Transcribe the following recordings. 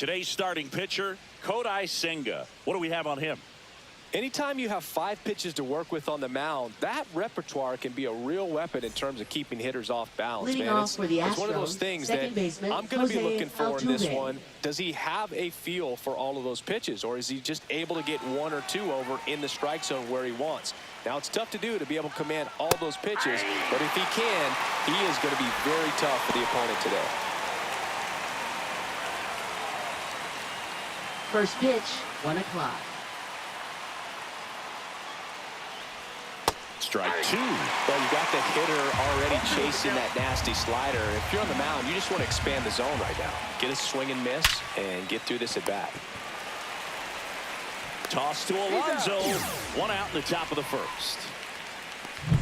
Today's starting pitcher, Kodai Senga. What do we have on him? Anytime you have 5 pitches to work with on the mound, that repertoire can be a real weapon in terms of keeping hitters off balance. Leading Man, off for the it's one of Astros, those things second that baseman, I'm going to be looking for in this Altuve. one. Does he have a feel for all of those pitches, or is he just able to get 1 or 2 over in the strike zone where he wants? Now, it's tough to do to be able to command all those pitches, but if he can, he is going to be very tough for the opponent today. First pitch, 1 o'clock. Strike 2. Well, you got the hitter already chasing that nasty slider. If you're on the mound, you just want to expand the zone right now. Get a swing and miss and get through this at bat. Toss to Alonso. 1 out in the top of the first.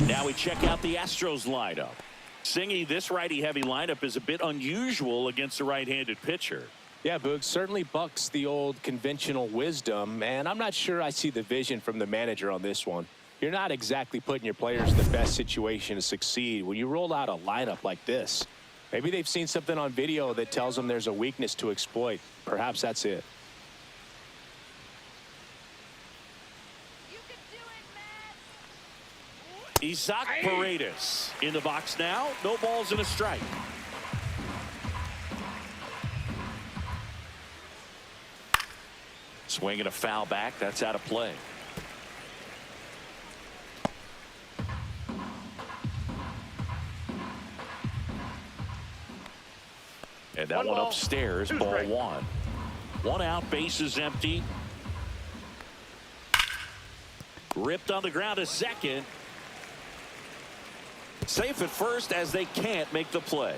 Now we check out the Astros lineup. Singy, this righty-heavy lineup is a bit unusual against a right-handed pitcher. Yeah, Boog, certainly bucks the old conventional wisdom, and I'm not sure I see the vision from the manager on this one. You're not exactly putting your players in the best situation to succeed when you roll out a lineup like this. Maybe they've seen something on video that tells them there's a weakness to exploit. Perhaps that's it. Isaac Paredes in the box now. No balls and a strike. Swing and a foul back. That's out of play. And that one upstairs, ball 1. 1 out, base is empty. Ripped on the ground to second. Safe at first as they can't make the play.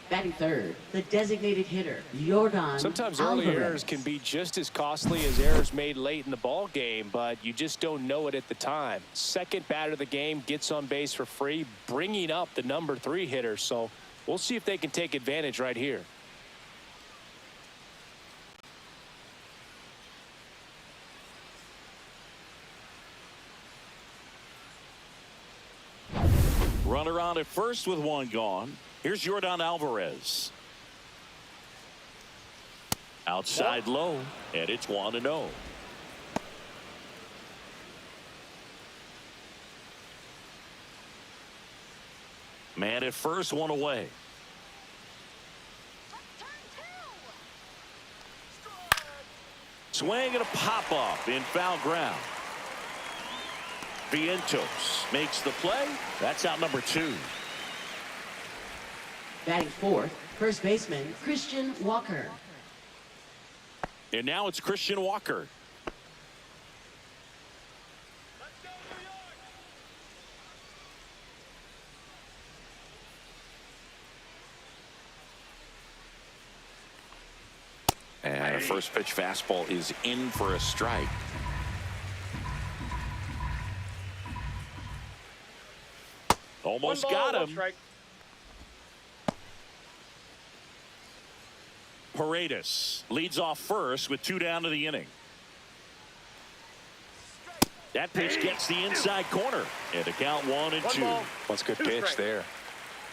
Batting third, the designated hitter, Yordan Sometimes early Alvarez. errors can be just as costly as errors made late in the ball game, but you just don't know it at the time. Second batter of the game gets on base for free, bringing up the number 3 hitter. So we'll see if they can take advantage right here. Runner on at first with 1 gone. Here's Yordan Alvarez. Outside low, and it's 1-0. Man at first, 1 away. Swing and a pop-up in foul ground. Vientos makes the play. That's out number 2. Batting fourth, first baseman, Christian Walker. And now it's Christian Walker. And a first pitch fastball is in for a strike. Almost got him. Paredes leads off first with 2 down to the inning. That pitch gets the inside corner. And the count 1-2. That's a good pitch there.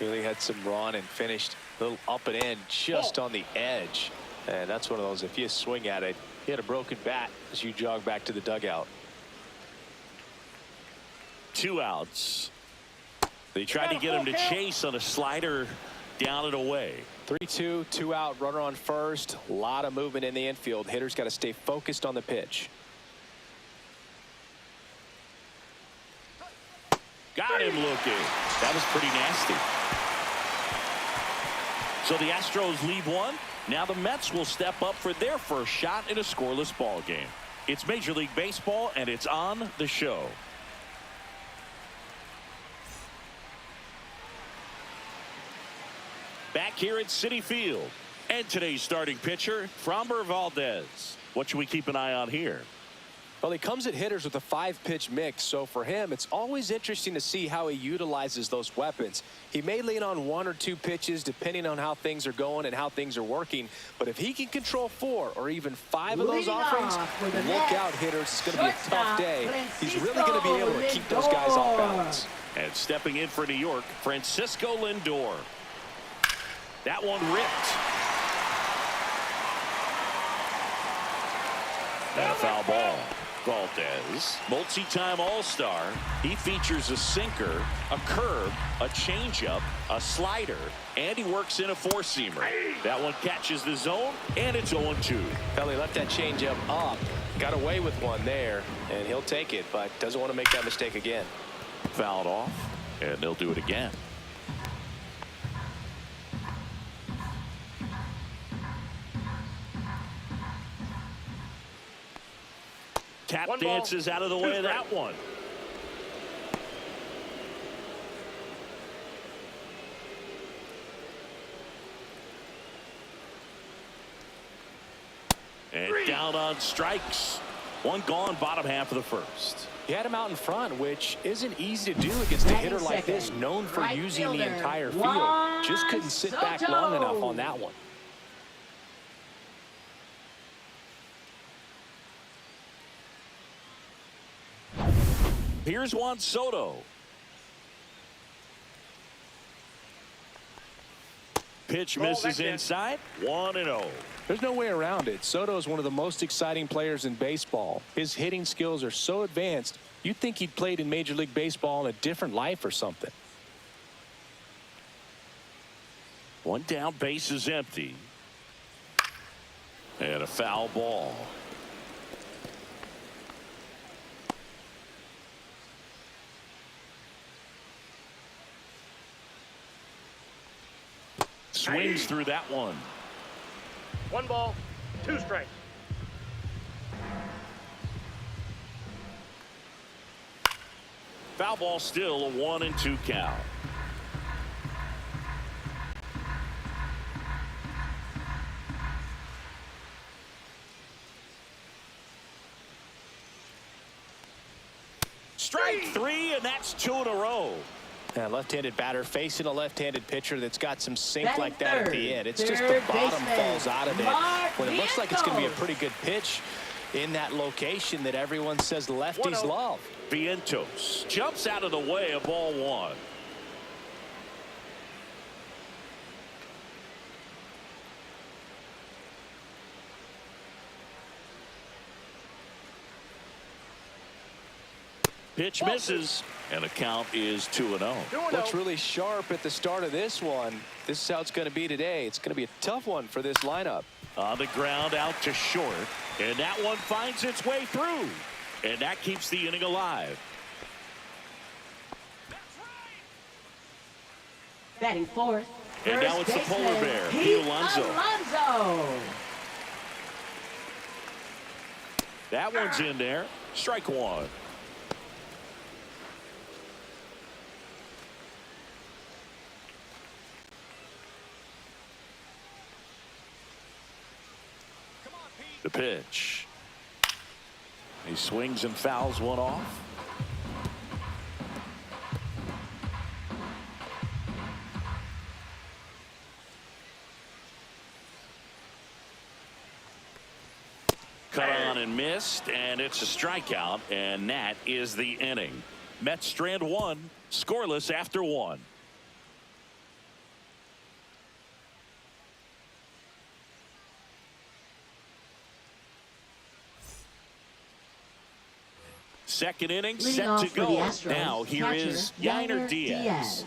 Really had some run and finished a little up and in just on the edge. And that's one of those, if you swing at it, you had a broken bat as you jog back to the dugout. 2 outs. They tried to get him to chase on a slider down and away. 3-2, 2 out, runner on first. A lot of movement in the infield. Hitters got to stay focused on the pitch. Got him looking. That was pretty nasty. So the Astros lead 1. Now the Mets will step up for their first shot in a scoreless ball game. It's Major League Baseball, and it's on the show. Back here at Citi Field. And today's starting pitcher, Framber Valdez. What should we keep an eye on here? Well, he comes at hitters with a 5-pitch mix, so for him, it's always interesting to see how he utilizes those weapons. He may lean on 1 or 2 pitches depending on how things are going and how things are working, but if he can control 4 or even 5 of those offerings, look out, hitters. It's going to be a tough day. He's really going to be able to keep those guys off balance. And stepping in for New York, Francisco Lindor. That one ripped. And a foul ball. Valdez, multi-time All-Star. He features a sinker, a curve, a changeup, a slider, and he works in a four-seamer. That one catches the zone, and it's 0-2. Well, he left that changeup up, got away with one there, and he'll take it, but doesn't want to make that mistake again. Fouled off, and they'll do it again. Tap dances out of the way of that one. And down on strikes. One gone, bottom half of the first. He had him out in front, which isn't easy to do against a hitter like this, known for using the entire field. Just couldn't sit back long enough on that one. Here's Juan Soto. Pitch misses inside. 1-0. There's no way around it. Soto is one of the most exciting players in baseball. His hitting skills are so advanced, you'd think he'd played in Major League Baseball in a different life or something. One down, base is empty. And a foul ball. Swings through that one. 1 ball, 2 strikes. Foul ball, still a 1-2 count. Strike 3, and that's 2 in a row. A left-handed batter facing a left-handed pitcher that's got some sink like that at the end. It's third just the bottom baseman, falls out of it when it looks like it's going to be a Vientos. pretty good pitch in that location that everyone says lefties love. Vientos jumps out of the way of ball 1. Pitch misses, and the count is 2-0. Looks really sharp at the start of this one. This is how it's going to be today. It's going to be a tough one for this lineup. On the ground, out to short, and that one finds its way through, and that keeps the inning alive. Batting fourth. And now it's the polar bear, Pete Alonso. That one's in there. Strike 1. The pitch. He swings and fouls one off. Cut on and missed, and it's a strikeout, and that is the inning. Mets strand 1, scoreless after 1. Second inning set to go. Now here is Yainer Diaz.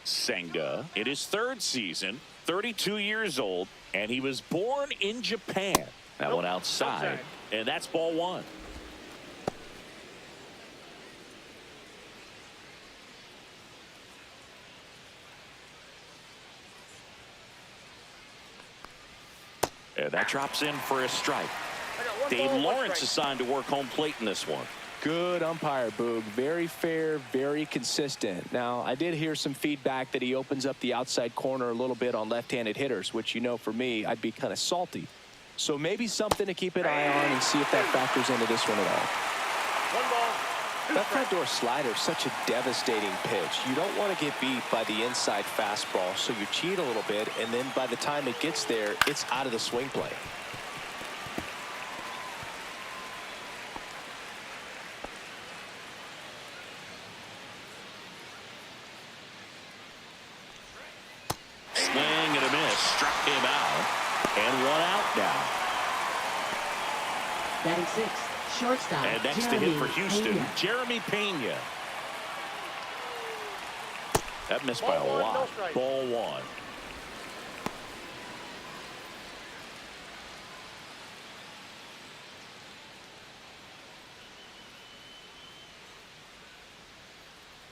Senga in his 3rd season, 32 years old, and he was born in Japan. That one outside, and that's ball 1. And that drops in for a strike. Dave Lawrence assigned to work home plate in this one. Good umpire, Boog. Very fair, very consistent. Now, I did hear some feedback that he opens up the outside corner a little bit on left-handed hitters, which, you know, for me, I'd be kind of salty. So maybe something to keep an eye on and see if that factors into this one at all. 1 ball, 2 That front strikes. door slider is such a devastating pitch. You don't want to get beat by the inside fastball, so you cheat a little bit, and then by the time it gets there, it's out of the swing play. Swing and a miss, struck him out, and 1 out now. Batting sixth, shortstop. And next to Jeremy hit for Houston, Pena. Jeremy Pena. That missed by a Ball one, no lot. strike. Ball one.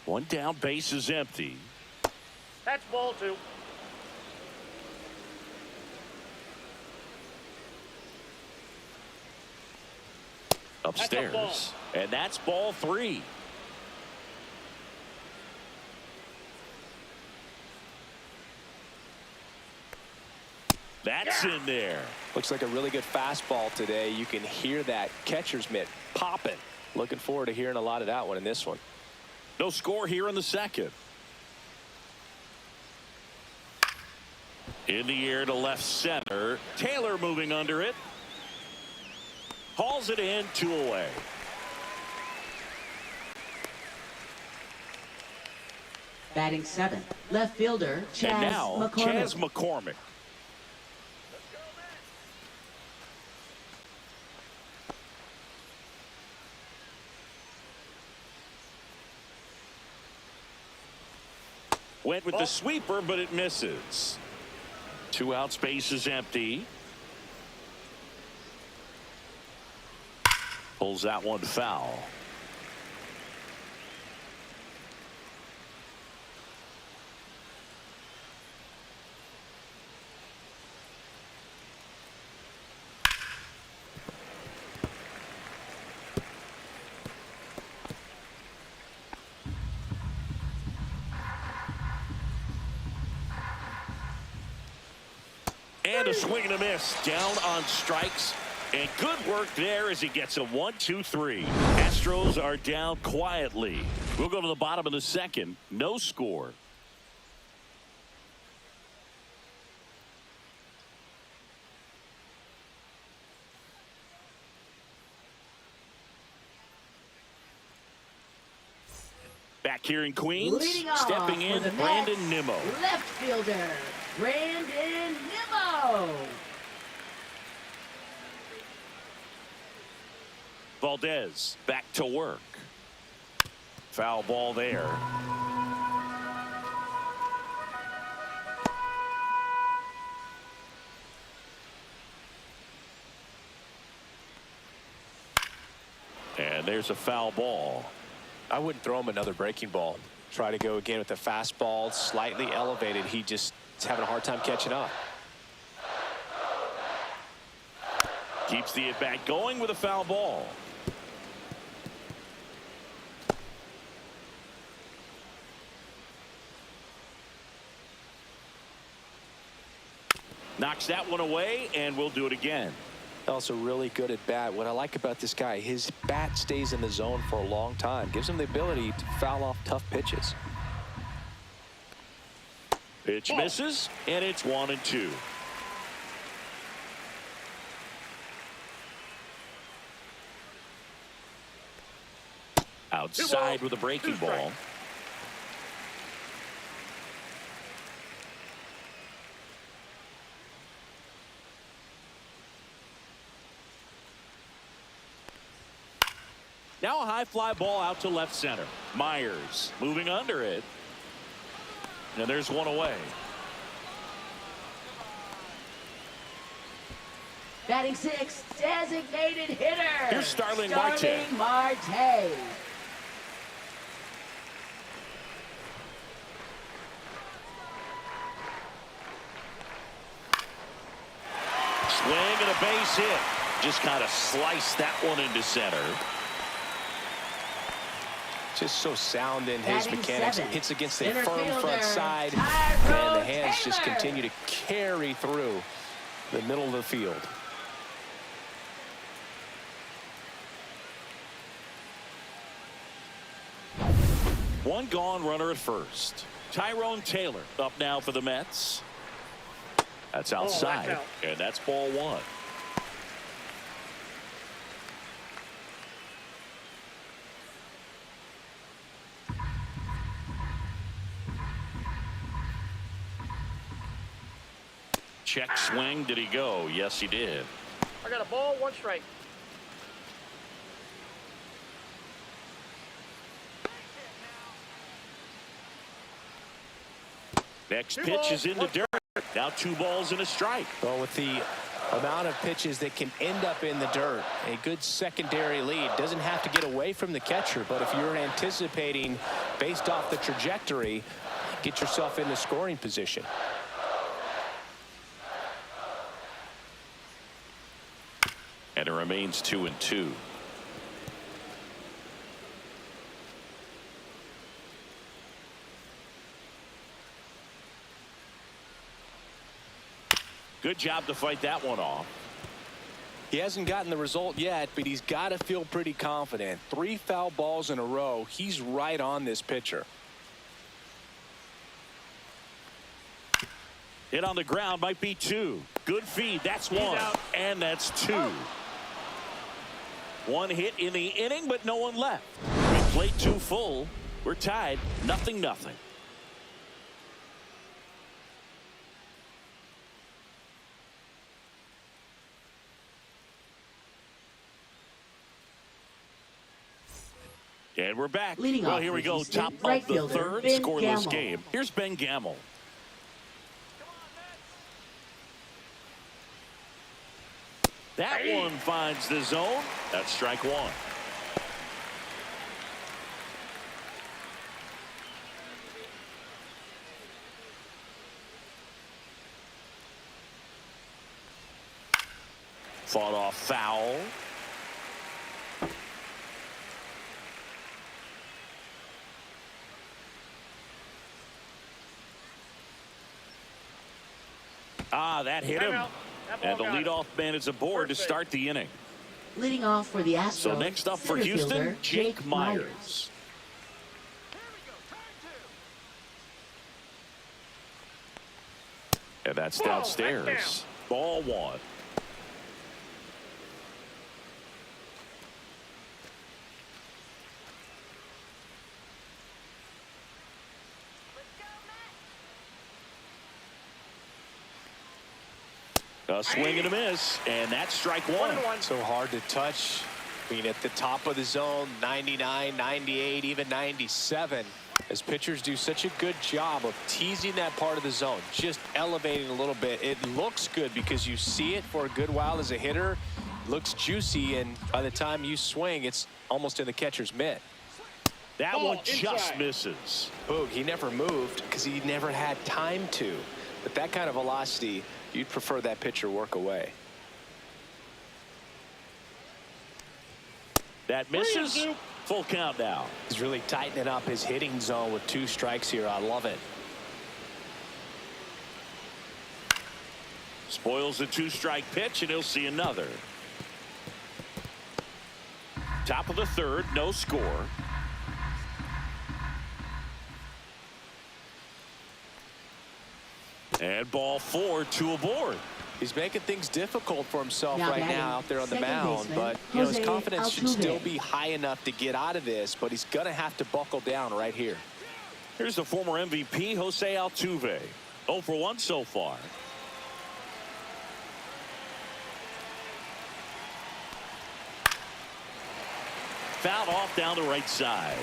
One down, base is empty. That's ball two. Upstairs. And that's ball three. That's in there. Looks like a really good fastball today. You can hear that catcher's mitt popping. Looking forward to hearing a lot of that one in this one. No score here in the second. In the air to left center. Taylor moving under it. Hauls it in, 2 away. Batting seventh, left fielder Chaz And now, McCormick. Chaz McCormick. Went with the sweeper, but it misses. 2 out, space is empty. Pulls that one foul. And a swing and a miss. Down on strikes. And good work there as he gets a 1-2-3. Astros are down quietly. We'll go to the bottom of the second. No score. Back here in Queens, Leading off stepping in, for the Brandon Mets, Nimmo. Left fielder, Brandon Nimmo. Valdez back to work. Foul ball there. And there's a foul ball. I wouldn't throw him another breaking ball. Try to go again with the fastball, slightly elevated. He just is having a hard time catching up. Keeps the at-bat going with a foul ball. Knocks that one away, and we'll do it again. Also really good at bat. What I like about this guy, his bat stays in the zone for a long time. Gives him the ability to foul off tough pitches. Pitch misses, and it's 1-2. Outside with a breaking ball. Now a high fly ball out to left center. Myers moving under it. And there's one away. Batting sixth, designated hitter. Here's Starling Marte. Marte. Swing and a base hit. Just kind of sliced that one into center. Just so sound in his Batting mechanics. seventh, Hits against a center firm fielder, front side. Tyrone And the hands just Taylor. continue to carry through the middle of the field. One gone, runner at first. Tyrone Taylor up now for the Mets. That's outside, out. and that's ball one. Check swing. Did he go? Yes, he did. I got a ball, 1 strike. Next pitch is in the dirt. Now 2 balls and a strike. Well, with the amount of pitches that can end up in the dirt, a good secondary lead doesn't have to get away from the catcher, but if you're anticipating based off the trajectory, get yourself in the scoring position. And it remains 2-2. Good job to fight that one off. He hasn't gotten the result yet, but he's got to feel pretty confident. 3 foul balls in a row. He's right on this pitcher. Hit on the ground might be 2. Good feed. That's 1. And that's 2. 1 hit in the inning, but no one left. We played 2 full. We're tied 0-0. And we're back. Leading well, off here we go. is Top right of the fielder, third Ben scoreless Gamel. game. Here's Ben Gamel. That one finds the zone. That's strike 1. Fought off foul. That hit him. And the leadoff man is aboard to start the inning. Leading off for the Astros. So next up for center Houston, fielder, Jake Myers. And that's downstairs. Ball 1. A swing and a miss, and that's strike 1. So hard to touch. I mean, at the top of the zone, 99, 98, even 97. As pitchers do such a good job of teasing that part of the zone, just elevating a little bit. It looks good because you see it for a good while as a hitter. Looks juicy, and by the time you swing, it's almost in the catcher's mitt. That one just misses. Boog, he never moved because he never had time to. But that kind of velocity, you'd prefer that pitcher work away. That misses. Full count now. He's really tightening up his hitting zone with 2 strikes here. I love it. Spoils the 2-strike pitch, and he'll see another. Top of the third, no score. And ball 4, 2 aboard. He's making things difficult for himself Now right batting, now out there on the second mound, baseman, but you know, his Jose confidence should Altuve. still be high enough to get out of this, but he's going to have to buckle down right here. Here's the former MVP, Jose Altuve. 0 for 1 so far. Fouled off down the right side.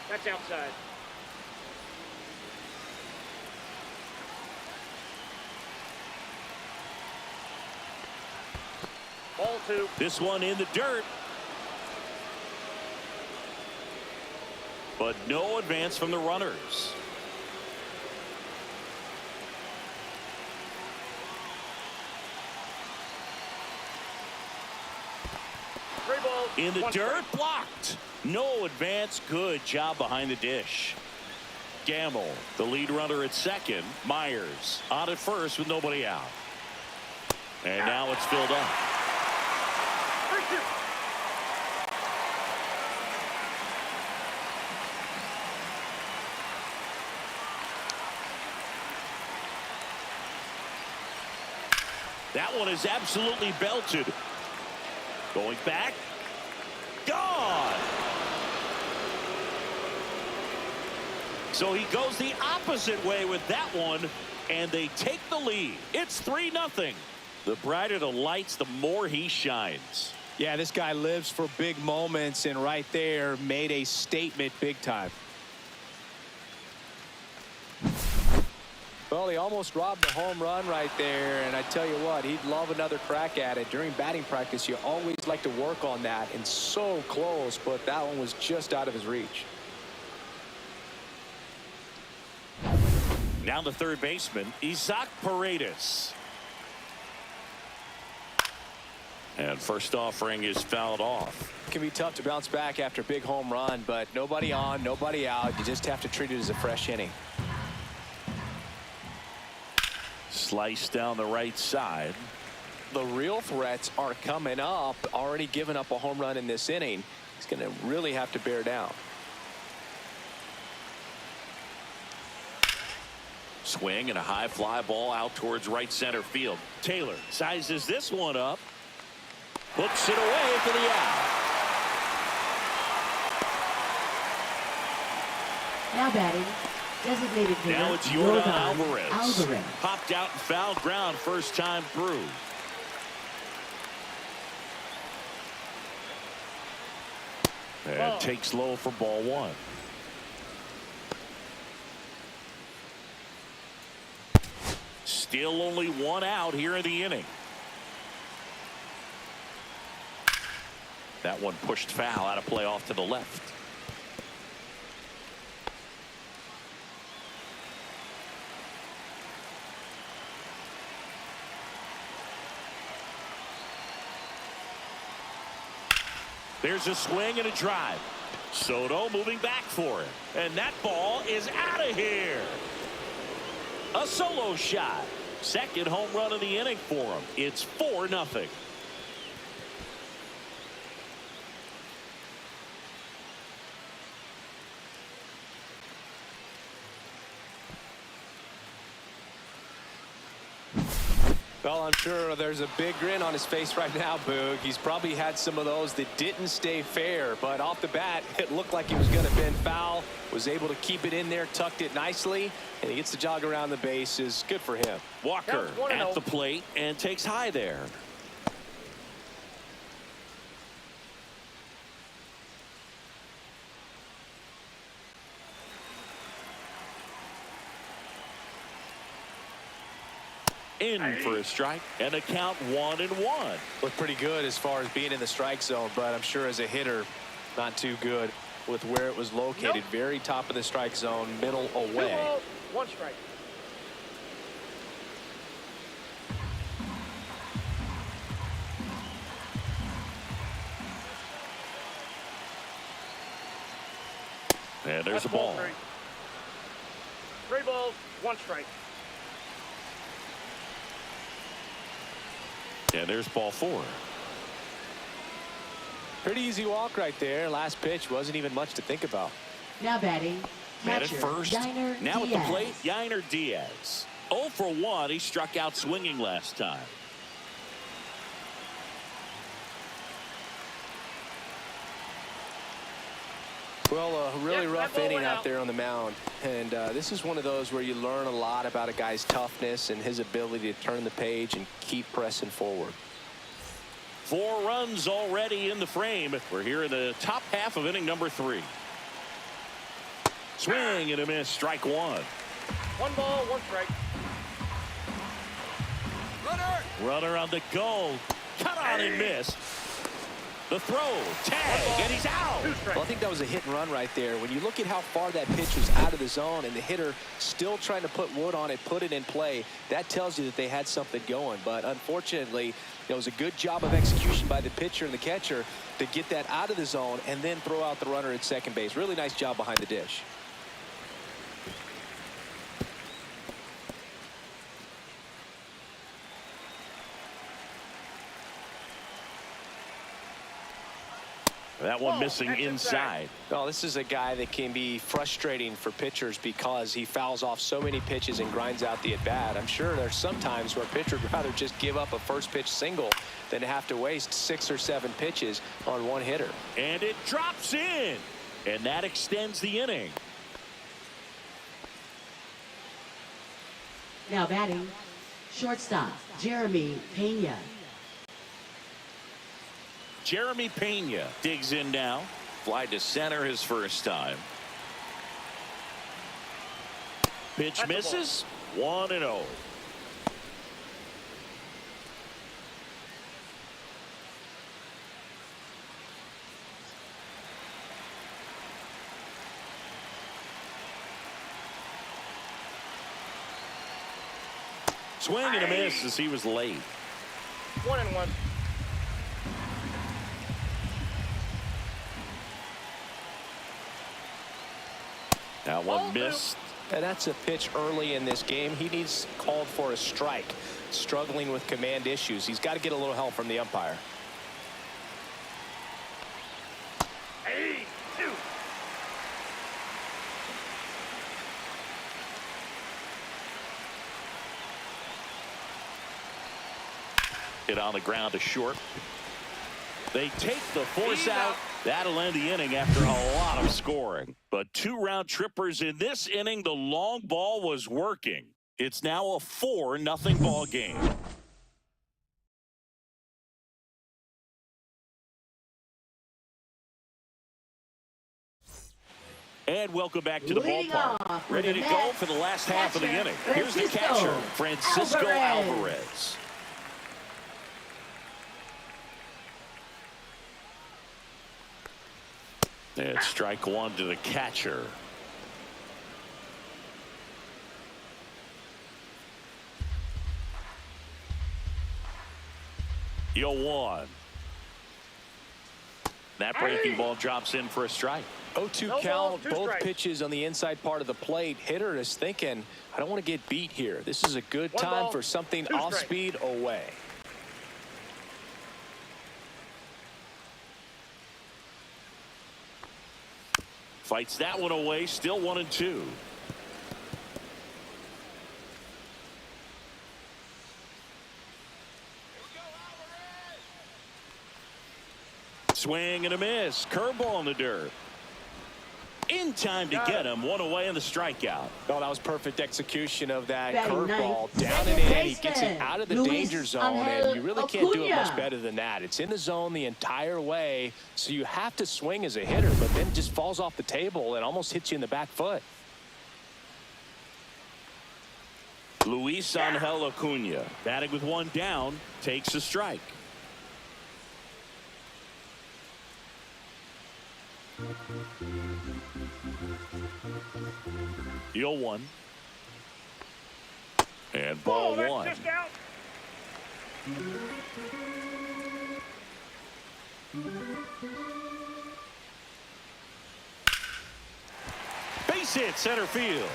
That's outside. Ball 2. This one in the dirt. But no advance from the runners. In the dirt, blocked. No advance. Good job behind the dish. Gamble, the lead runner at second. Myers on at first with nobody out. And now it's filled up. That one is absolutely belted. Going back. Gone. So he goes the opposite way with that one, and they take the lead. It's 3-0. The brighter the lights, the more he shines. Yeah, this guy lives for big moments, and right there made a statement big time. Well, he almost robbed the home run right there, and I tell you what, he'd love another crack at it. During batting practice, you always like to work on that, and so close, but that one was just out of his reach. Now the third baseman, Isaac Paredes. And first offering is fouled off. It can be tough to bounce back after a big home run, but nobody on, nobody out. You just have to treat it as a fresh inning. Slice down the right side. The real threats are coming up. Already given up a home run in this inning. He's going to really have to bear down. Swing and a high fly ball out towards right center field. Taylor sizes this one up. Hooks it away for the out. Now batting, designated hitter. Now it's Yordan Alvarez. Popped out and fouled ground first time through. And takes low for ball one. Still only one out here in the inning. That one pushed foul, out of play off to the left. There's a swing and a drive. Soto moving back for it. And that ball is out of here. A solo shot. Second home run of the inning for him. It's 4-0. Well, I'm sure there's a big grin on his face right now, Boog. He's probably had some of those that didn't stay fair, but off the bat, it looked like he was going to bend foul, was able to keep it in there, tucked it nicely, and he gets the jog around the bases. Good for him. Walker at the plate and takes high there. In for a strike and a count 1-1. Looked pretty good as far as being in the strike zone, but I'm sure as a hitter, not too good with where it was located. Nope. Very top of the strike zone, middle away. 2 balls, 1 strike. And there's That's a ball. 3 balls, 1 strike. And there's ball 4. Pretty easy walk right there. Last pitch wasn't even much to think about. Now batting, Man at catcher, first. Yainer Now at Diaz. the plate, Yainer Diaz. 0 for 1. He struck out swinging last time. Well, a really Yep, rough that ball inning went out out. there on the mound. And this is one of those where you learn a lot about a guy's toughness and his ability to turn the page and keep pressing forward. 4 runs already in the frame. We're here in the top half of inning number 3. Swing and a miss. Strike 1. 1 ball, 1 strike. Runner on the go. Cut on and miss. The throw. Tag. And he's out. 2 strikes. Well, I think that was a hit and run right there. When you look at how far that pitch was out of the zone and the hitter still trying to put wood on it, put it in play, that tells you that they had something going. But unfortunately, it was a good job of execution by the pitcher and the catcher to get that out of the zone and then throw out the runner at second base. Really nice job behind the dish. That one missing that's inside. Well, this is a guy that can be frustrating for pitchers because he fouls off so many pitches and grinds out the at-bat. I'm sure there's some times where a pitcher would rather just give up a first pitch single than to have to waste 6 or 7 pitches on one hitter. And it drops in. And that extends the inning. Now batting, Shortstop, Jeremy Pena. Jeremy Pena digs in now. Fly to center his first time. Pitch misses. 1-0. Swing and a miss as he was late. 1-1. Now one missed. And that's a pitch early in this game. He needs called for a strike. Struggling with command issues. He's got to get a little help from the umpire. Hey, 2. Hit on the ground to short. They take the force out. That'll end the inning after a lot of scoring. But 2 round trippers in this inning. The long ball was working. It's now a 4-0 ball game. And welcome back to the ballpark. Ready to go for the last half of the inning. Here's the catcher, Francisco Alvarez. And strike 1 to the catcher. Yo 1. That breaking ball drops in for a strike. 0-2 No count, balls, 2 both strikes. pitches on the inside part of the plate. Hitter is thinking, I don't want to get beat here. This is a good 1 time ball, for something 2 off strikes. speed away. Fights that one away. Still 1-2. Swing and a miss. Curveball in the dirt. In time to get him. 1 away in the strikeout. Oh, that was perfect execution of that Batting curveball. ninth, Down and second in. He gets it baseman, out of the Luis danger zone, and you really can't do it Acuna. much better than that. It's in the zone the entire way, so you have to swing as a hitter, but then it just falls off the table and almost hits you in the back foot. Luis Angel Acuna, batting with 1 down, takes a strike. Deal 1. And ball That's 1. just out. Base hit center field.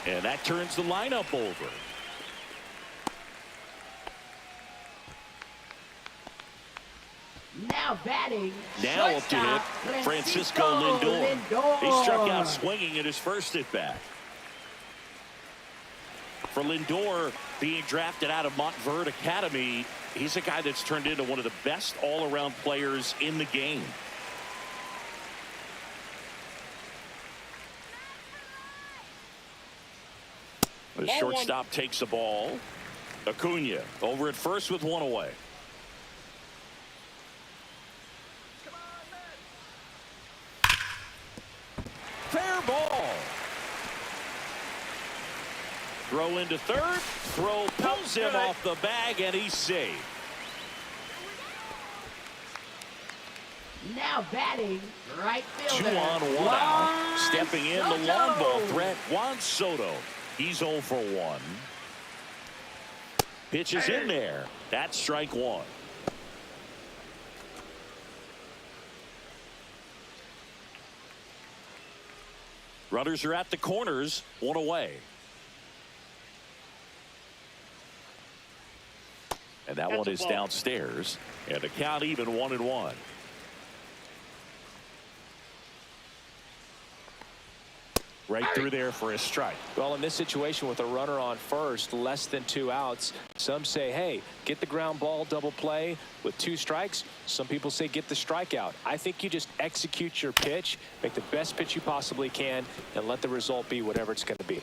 And that turns the lineup over. Now batting. Now up to hit, shortstop, Francisco Lindor. He struck out swinging in his first at bat. For Lindor, being drafted out of Montverde Academy, he's a guy that's turned into one of the best all-around players in the game. The Ball shortstop takes the ball. Acuna over at first with 1 away. Fair ball. Throw into third. Throw pulls him off the bag, and he's safe. Now batting. Right 2 fielder. on, 1 out. Juan Stepping in the Soto. long ball threat, Juan Soto. He's 0 for 1. Pitch is in there. That's strike 1. Runners are at the corners, 1 away. And that one is downstairs. And the count even 1-1. Right through there for a strike. Well, in this situation with a runner on first, less than 2 outs, some say, hey, get the ground ball, double play with 2 strikes. Some people say get the strikeout. I think you just execute your pitch, make the best pitch you possibly can, and let the result be whatever it's going to be.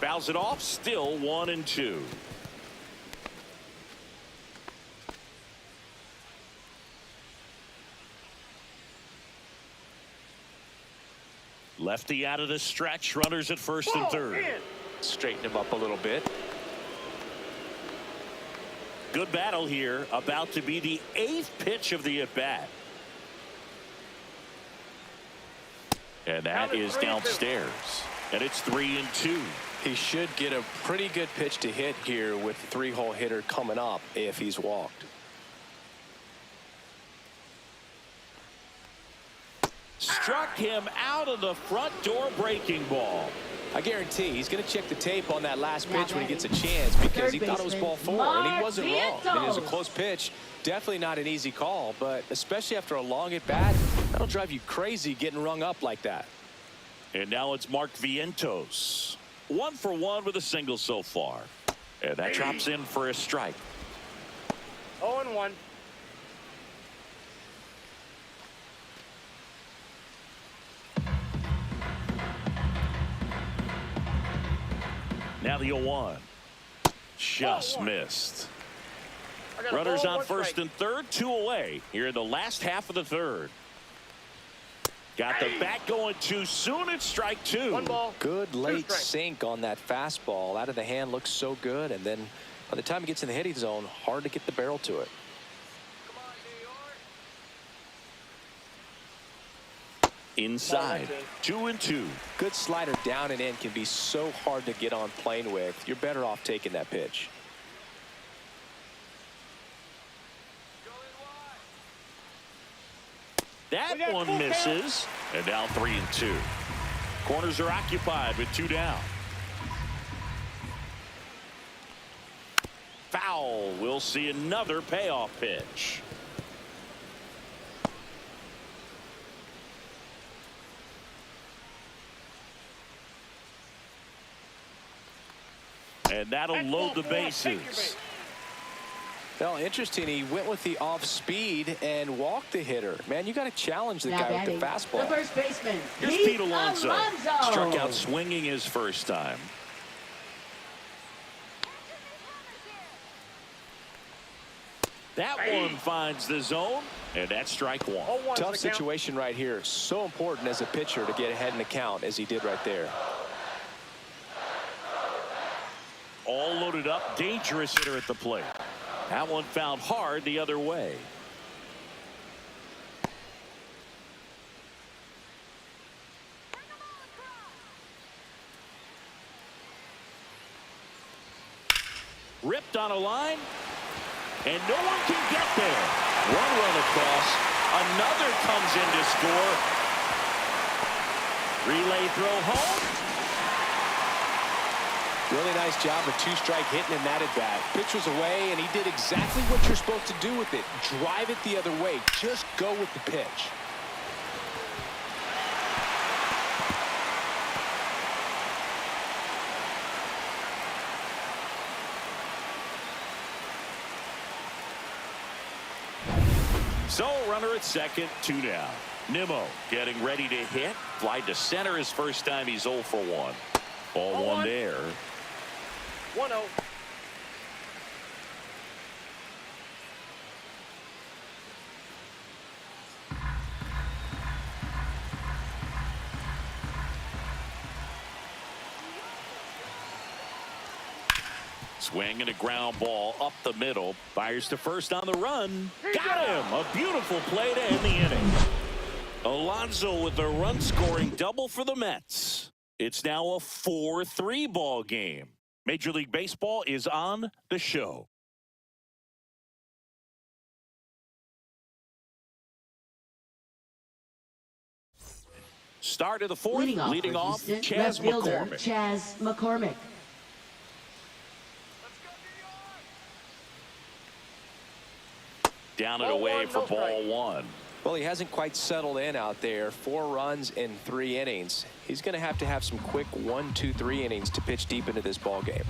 Fouls it off, still 1-2. Lefty out of the stretch, runners at first and third. Straighten him up a little bit. Good battle here, about to be the 8th pitch of the at-bat. And that is downstairs. And it's 3-2. He should get a pretty good pitch to hit here with the 3-hole hitter coming up if he's walked. Struck him out of the front door breaking ball. I guarantee he's going to check the tape on that last pitch when he gets a chance, because he thought it was ball 4 and he wasn't wrong. I mean, it was a close pitch. Definitely not an easy call, but especially after a long at bat, that'll drive you crazy getting rung up like that. And now it's Mark Vientos. 1 for 1 with a single so far. And that drops in for a strike. 0-1. Now the 0-1. Just missed. Runners on first and third, 2 away here in the last half of the third. Got the bat going too soon. It's strike 2. 1 ball. Good late sink on that fastball. Out of the hand looks so good, and then by the time he gets in the hitting zone, hard to get the barrel to it. Inside, 2-2. Good slider down and in can be so hard to get on plane with. You're better off taking that pitch. That one misses. And now 3-2. Corners are occupied with 2 down. Foul. We'll see another payoff pitch. And that'll load the bases. Well, interesting. He went with the off speed and walked the hitter. Man, you got to challenge the Now guy batting, with the fastball. the first baseman, Here's Pete Alonso. Struck out swinging his first time. That one finds the zone, and that's strike 1. Tough situation right here. So important as a pitcher to get ahead in the count as he did right there. All loaded up, dangerous hitter at the plate. That one found hard the other way. Ripped on a line, and no one can get there. One run across, another comes in to score. Relay throw home. Really nice job of 2-strike hitting in that at bat. Pitch was away, and he did exactly what you're supposed to do with it. Drive it the other way. Just go with the pitch. So runner at second, 2 down. Nimmo getting ready to hit. Fly to center his first time. He's 0 for 1. Ball 1 there. 1-0. Swing and a ground ball up the middle. Fires to first on the run. Got him. A beautiful play to end the inning. Alonso with a run-scoring double for the Mets. It's now a 4-3 ball game. Major League Baseball is on the show. Start of the fourth, leading off Chas McCormick. Chas McCormick. Down and away for ball 1. Well, he hasn't quite settled in out there. 4 runs in 3 innings. He's going to have some quick 1, 2, 3 innings to pitch deep into this ball game.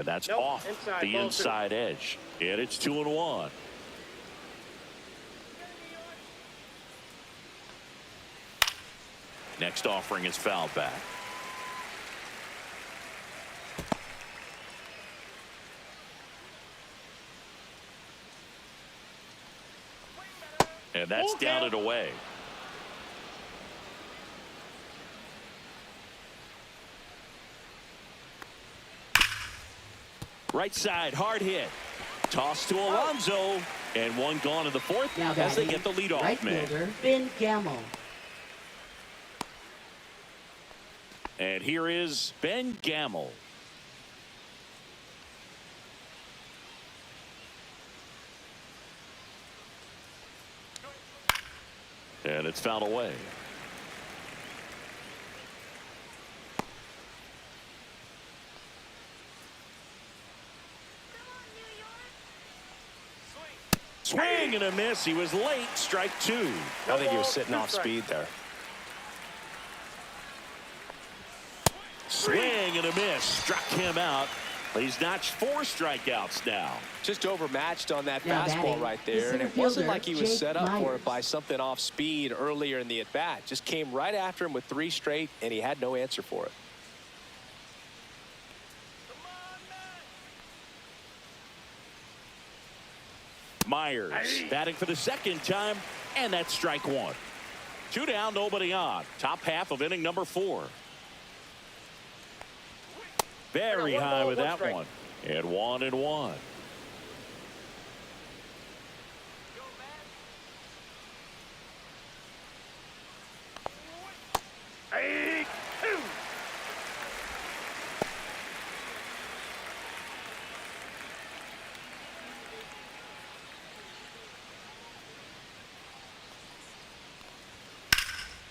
And that's Nope, off inside, the ball inside edge. And it's 2-1. Next offering is fouled back. And that's down and away. Right side, hard hit. Toss to Alonso. And one gone in the fourth Now as they batting, get the leadoff right man. fielder, Ben Gamel. And here is Ben Gamel. And it's fouled away. Swing and a miss. He was late. Strike two. I think he was sitting off speed there. Swing and a miss. Struck him out. He's notched 4 strikeouts now. Just overmatched on that Now fastball batting, right the there. And center it wasn't fielder, like he was Jake set up for Myers. it by something off speed earlier in the at-bat. Just came right after him with 3 straight, and he had no answer for it. Myers batting for the second time, and that's strike 1. 2 down, nobody on. Top half of inning number 4. Very One high ball, with one that strike. one. And 1-1.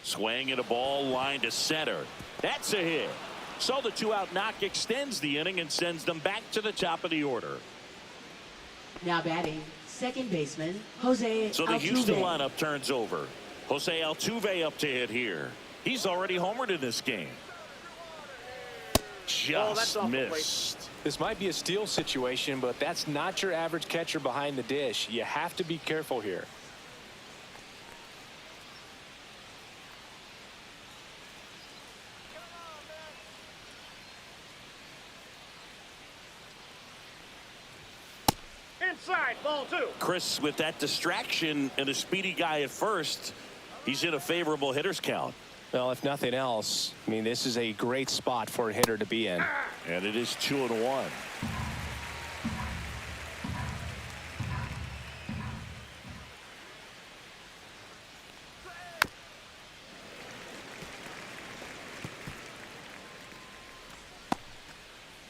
Swing and a ball line to center. That's a hit. So the 2-out knock extends the inning and sends them back to the top of the order. Now batting, second baseman, Jose So the Houston Altuve. lineup turns over. Jose Altuve up to hit here. He's already homered in this game. that's Just off the plate. missed. This might be a steal situation, but that's not your average catcher behind the dish. You have to be careful here. Inside, ball 2. Chris, with that distraction and a speedy guy at first, he's in a favorable hitter's count. Well, if nothing else, I mean, this is a great spot for a hitter to be in. And it is 2-1.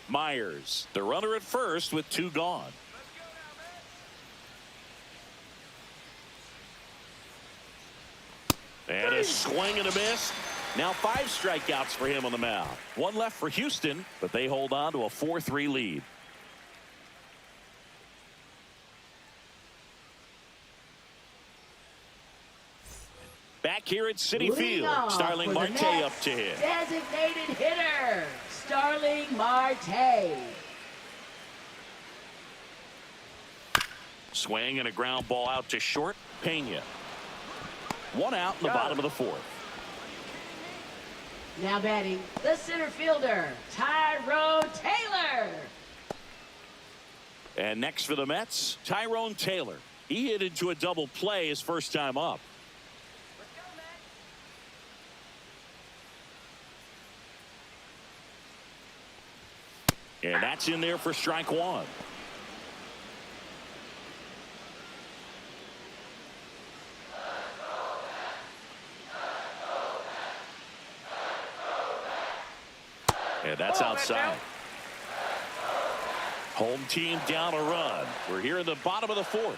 Myers, the runner at first with 2 gone. And a swing and a miss. Now 5 strikeouts for him on the mound. 1 left for Houston, but they hold on to a 4-3 lead. Back here at Citi Leading Field, off Starling for the Marte Mets, up to hit. Designated hitter, Starling Marte. Swing and a ground ball out to short. Pena. 1 out in the bottom of the 4th. Now batting, the center fielder, Tyrone Taylor. And next for the Mets, Tyrone Taylor. He hit into a double play his first time up. And that's in there for strike 1. And that's outside. Home team down a run. We're here in the bottom of the 4th.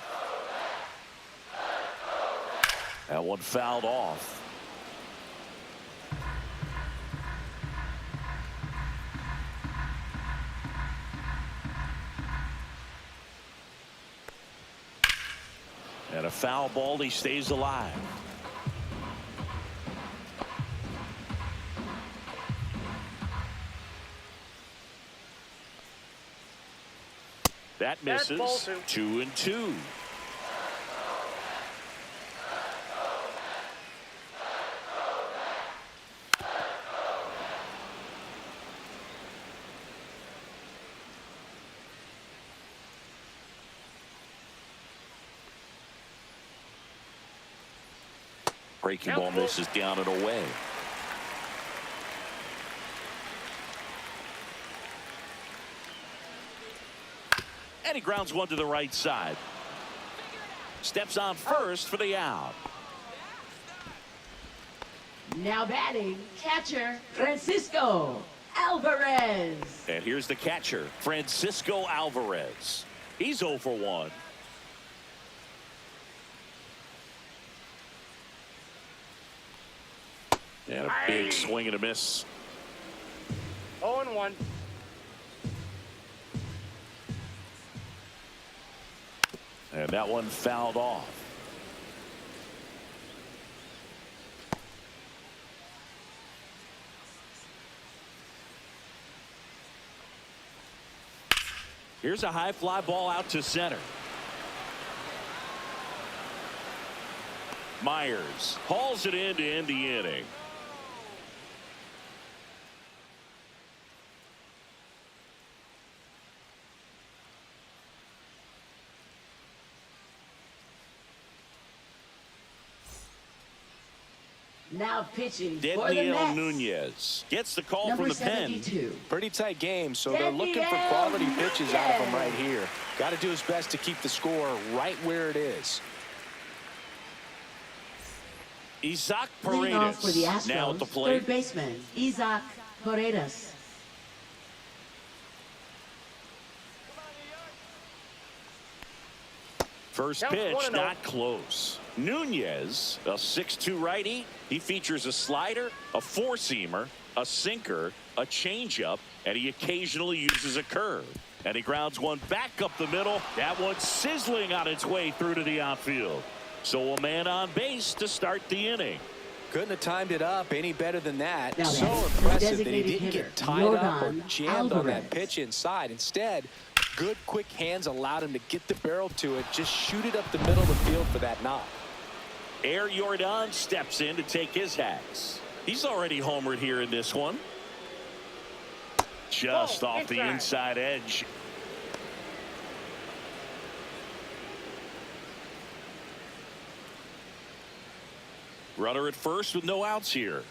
That one fouled off. And a foul ball. He stays alive. That That's ball misses. two. 2-2. Breaking ball misses down and away. And he grounds one to the right side. Steps on first for the out. Now batting, catcher, Francisco Alvarez. And here's the catcher, Francisco Alvarez. He's 0 for 1. And a big swing and a miss. 0-1. And that one fouled off. Here's a high fly ball out to center. Myers hauls it in to end the inning. Now pitching for the Daniel Mets. Nunez gets the call Number from the pen. 72. Pretty tight game, so they're looking for quality pitches out of him right here. Got to do his best to keep the score right where it is. Isaac Leading off for the Paredes Astros, now at the plate. third baseman, Isaac Paredes. First Counts pitch 1-0. not close. Nunez, a 6'2 righty. He features a slider, a four-seamer, a sinker, a changeup, and he occasionally uses a curve. And he grounds one back up the middle. That one sizzling on its way through to the outfield. So a man on base to start the inning. Couldn't have timed it up any better than that. Now So that's the impressive that he designated didn't hitter, get tied up or Jordan jammed on that Alvarez. pitch inside. Instead, good quick hands allowed him to get the barrel to it, just shoot it up the middle of the field for that knock. Air Jordan steps in to take his hacks. He's already homered here in this one. Just off the inside edge. Runner at first with no outs here.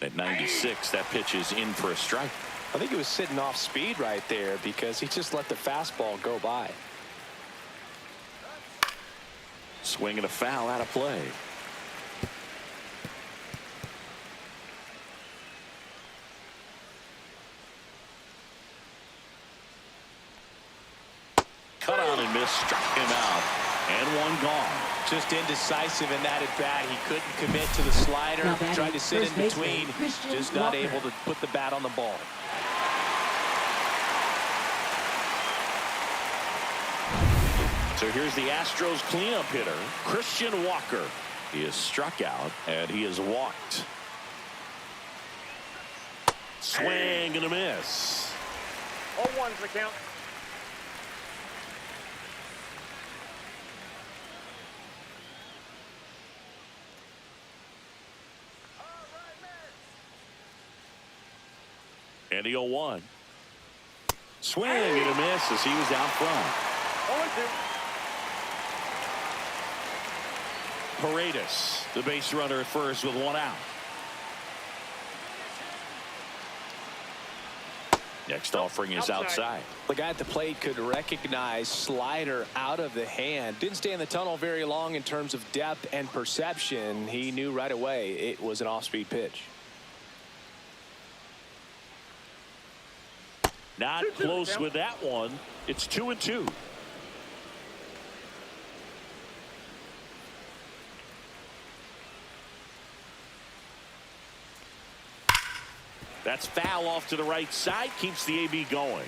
At 96, that pitch is in for a strike. I think he was sitting off speed right there because he just let the fastball go by. Swing and a foul out of play. Cut on and miss, struck him out, and one gone. Just indecisive in that at bat. He couldn't commit to the slider. Now batting, Tried to sit in first baseman, between. Christian Just not Walker. able to put the bat on the ball. So here's the Astros cleanup hitter, Christian Walker. He is struck out, and he is walked. Swing and a miss. 0-1's the count. And the 0-1. Swing and a miss as he was out front. 0-2. Paredes, the base runner at first with one out. Next offering is outside. The guy at the plate could recognize slider out of the hand. Didn't stay in the tunnel very long in terms of depth and perception. He knew right away it was an off-speed pitch. Not close with that one. It's 2-2. That's foul off to the right side. Keeps the AB going.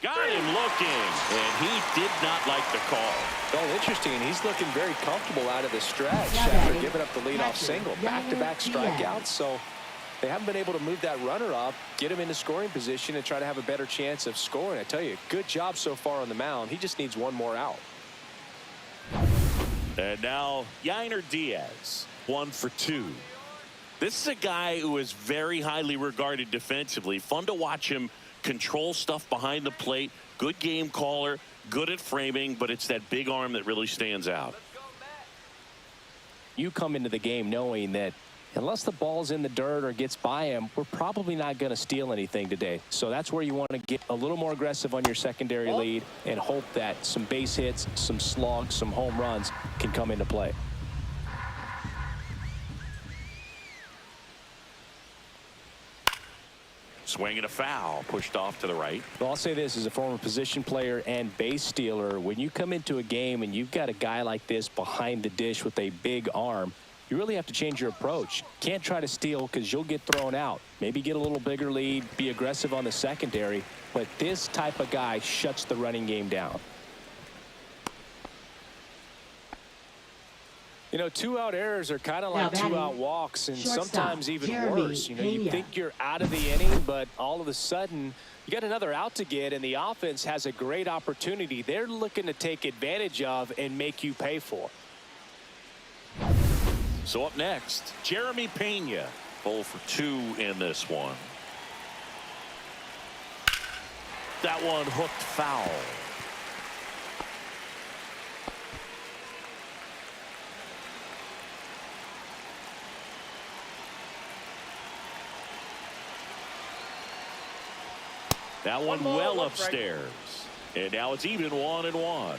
Got him looking. And he did not like the call. Oh, interesting. He's looking very comfortable out of the stretch Now after batting, giving up the leadoff catcher, single. Back-to-back strikeouts, so they haven't been able to move that runner up, get him into scoring position, and try to have a better chance of scoring. I tell you, good job so far on the mound. He just needs one more out. And now Yainer Diaz, 1 for 2. This is a guy who is very highly regarded defensively. Fun to watch him control stuff behind the plate. Good game caller, good at framing, but it's that big arm that really stands out. You come into the game knowing that unless the ball's in the dirt or gets by him, we're probably not going to steal anything today. So that's where you want to get a little more aggressive on your secondary lead and hope that some base hits, some slugs, some home runs can come into play. Swinging a foul, pushed off to the right. Well, I'll say this as a former position player and base stealer, when you come into a game and you've got a guy like this behind the dish with a big arm, you really have to change your approach. Can't try to steal because you'll get thrown out. Maybe get a little bigger lead, be aggressive on the secondary, but this type of guy shuts the running game down. You know, 2-out errors are kind of like 2-out walks, and shortstop, sometimes even Jeremy worse. You know, you Pena. think you're out of the inning, but all of a sudden you got another out to get, and the offense has a great opportunity they're looking to take advantage of and make you pay for. So up next, Jeremy Pena, 0 for 2 in this one. That one hooked foul. That one well upstairs. And now it's even 1-1.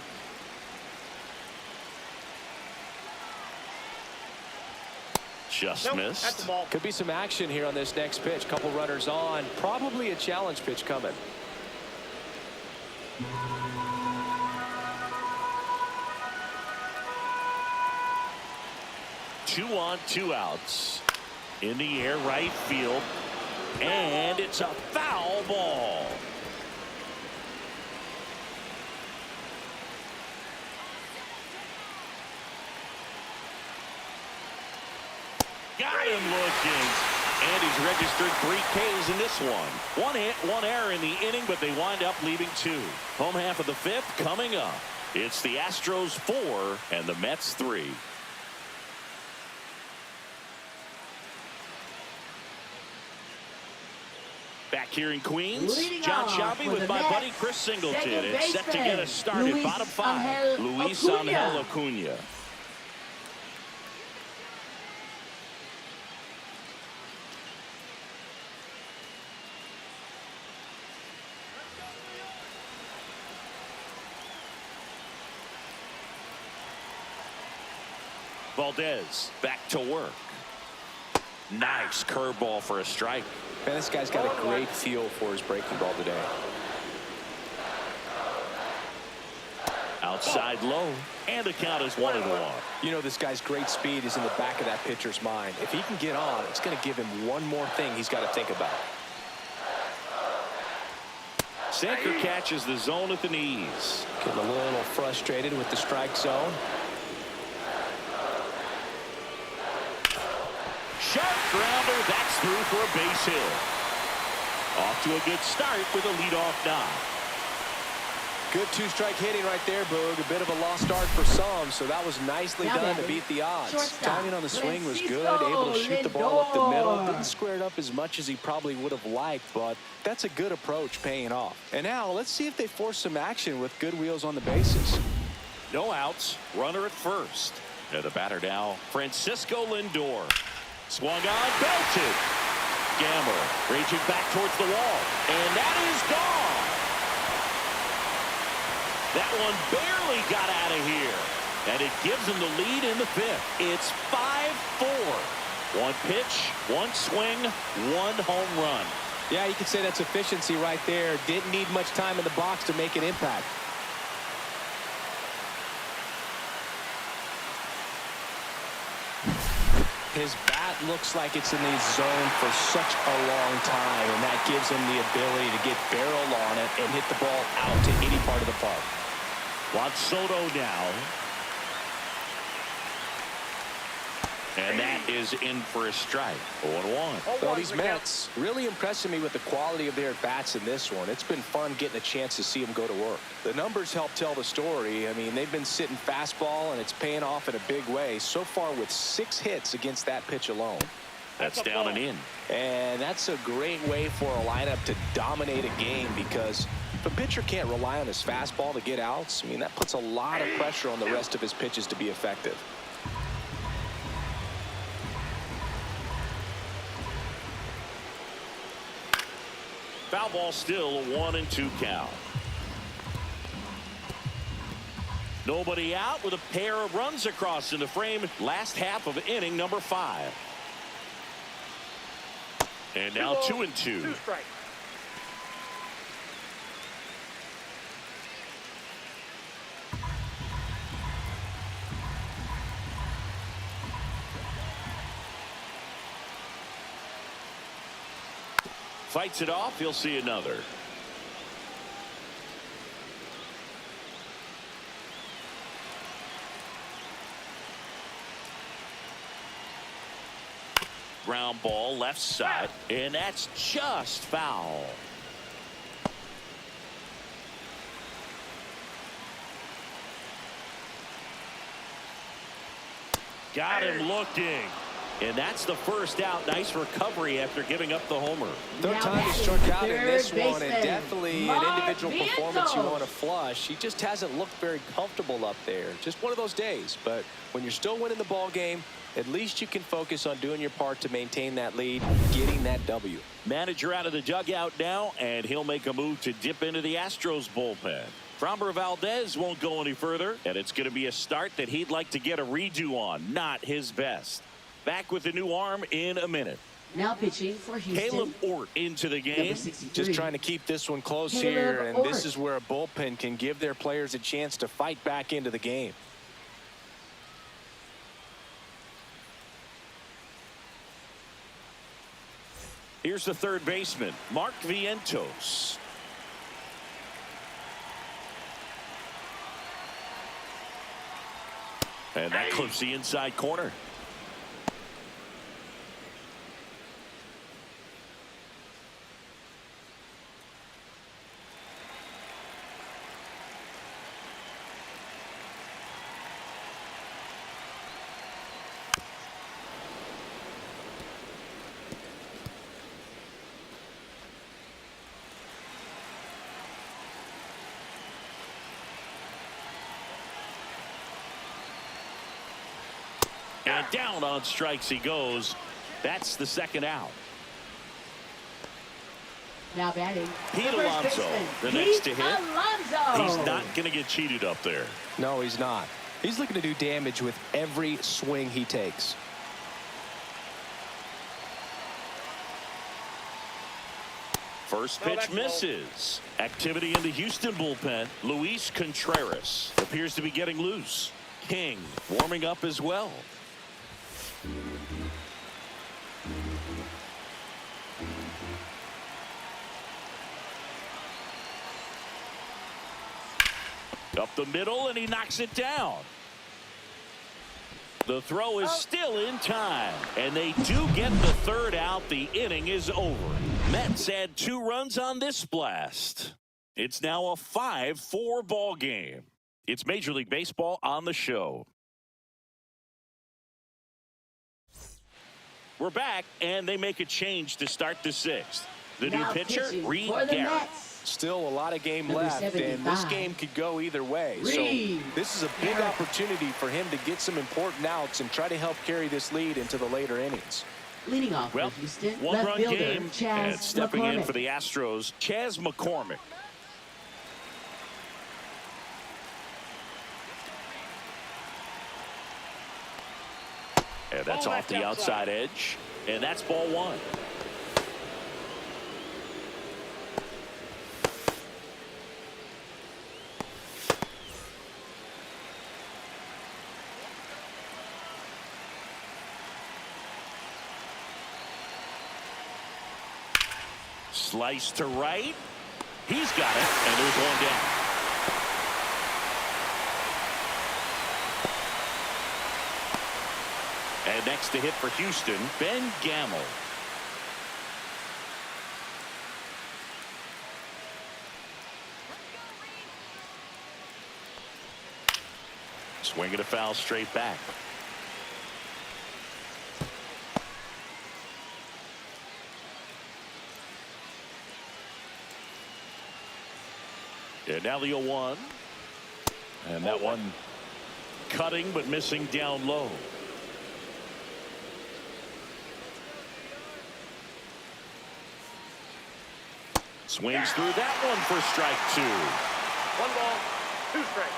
Just missed. That's the ball. Could be some action here on this next pitch. Couple runners on. Probably a challenge pitch coming. Two on, 2 outs. In the air, right field. And it's a foul ball. Got him looking. And he's registered 3 Ks in this one. 1 hit, 1 error in the inning, but they wind up leaving 2. Home half of the 5th coming up. It's the Astros 4 and the Mets 3. Back here in Queens, Leading John off Shelby for with the my Mets, buddy Chris Singleton. second It's set to get us started. baseman, Bottom 5, Luis Angel Acuna. Valdez back to work. Nice curveball for a strike. Man, this guy's got a great feel for his breaking ball today. Outside low, and the count is 1-1. You know, this guy's great speed is in the back of that pitcher's mind. If he can get on, it's going to give him one more thing he's got to think about. Sanker catches the zone at the knees. Getting a little frustrated with the strike zone. Sharp grounder, that's through for a base hit. Off to a good start with a leadoff knock. Good 2-strike hitting right there, Boog. A bit of a lost start for some, so that was nicely Now done to batting, beat the odds. shortstop, Timing on the swing was good, Francisco able to shoot the ball up the middle. Lindor. Didn't square it up as much as he probably would have liked, but that's a good approach paying off. And now let's see if they force some action with good wheels on the bases. No outs, runner at first. And the batter now, Francisco Lindor. Swung on, belted. Gamble reaching back towards the wall. And that is gone. That one barely got out of here. And it gives them the lead in the 5th. It's 5-4. 1 pitch, 1 swing, 1 home run. Yeah, you could say that's efficiency right there. Didn't need much time in the box to make an impact. His bat looks like it's in the zone for such a long time, and that gives him the ability to get barrel on it and hit the ball out to any part of the park. Juan Soto now. And that is in for a strike. 0-1. Well, these Mets really impressing me with the quality of their bats in this one. It's been fun getting a chance to see them go to work. The numbers help tell the story. I mean, they've been sitting fastball, and it's paying off in a big way. So far with 6 hits against that pitch alone. That's down and in. And that's a great way for a lineup to dominate a game, because if a pitcher can't rely on his fastball to get outs, I mean, that puts a lot of pressure on the rest of his pitches to be effective. Foul ball still, 1-2 count. Nobody out with a pair of runs across in the frame. Last half of inning number 5. And now 2-2. 2 strikes. Fights it off. He'll see another. Ground ball left side, and that's just foul. Got him looking. And that's the first out. Nice recovery after giving up the homer. Third time he struck out in this one, and definitely an individual performance you want to flush. He just hasn't looked very comfortable up there. Just one of those days. But when you're still winning the ball game, at least you can focus on doing your part to maintain that lead, getting that W. Manager out of the dugout now, and he'll make a move to dip into the Astros bullpen. Framber Valdez won't go any further, and it's going to be a start that he'd like to get a redo on. Not his best. Back with the new arm in a minute. Now pitching for Houston. Caleb Ort into the game. Just trying to keep this one close here, and this is where a bullpen can give their players a chance to fight back into the game. Here's the third baseman, Mark Vientos. And that clips the inside corner. And down on strikes he goes. That's the second out. Now batting. Pete Alonso, the next to hit. He's not going to get cheated up there. No, he's not. He's looking to do damage with every swing he takes. First pitch misses. Activity in the Houston bullpen. Luis Contreras appears to be getting loose. King warming up as well. Up the middle, and he knocks it down. The throw is still in time, and they do get the third out. The inning is over. Mets add 2 runs on this blast. It's now a 5-4 ball game. It's Major League Baseball on the show. We're back, and they make a change to start the 6th. The new pitcher, Reed Garrett. Still a lot of game left, and this game could go either way. So this is a big opportunity for him to get some important outs and try to help carry this lead into the later innings. Leading off Well, for Houston, 1-run left game, fielder, and stepping in McCormick. for the Astros, Chas McCormick. And that's off the outside edge, and that's ball 1. Slice to right. He's got it, and there's one down. And next to hit for Houston, Ben Gamel. Swinging a foul straight back. And now the 0-1. And that one cutting but missing down low. Swings through that one for strike 2. 1 ball, 2 strikes.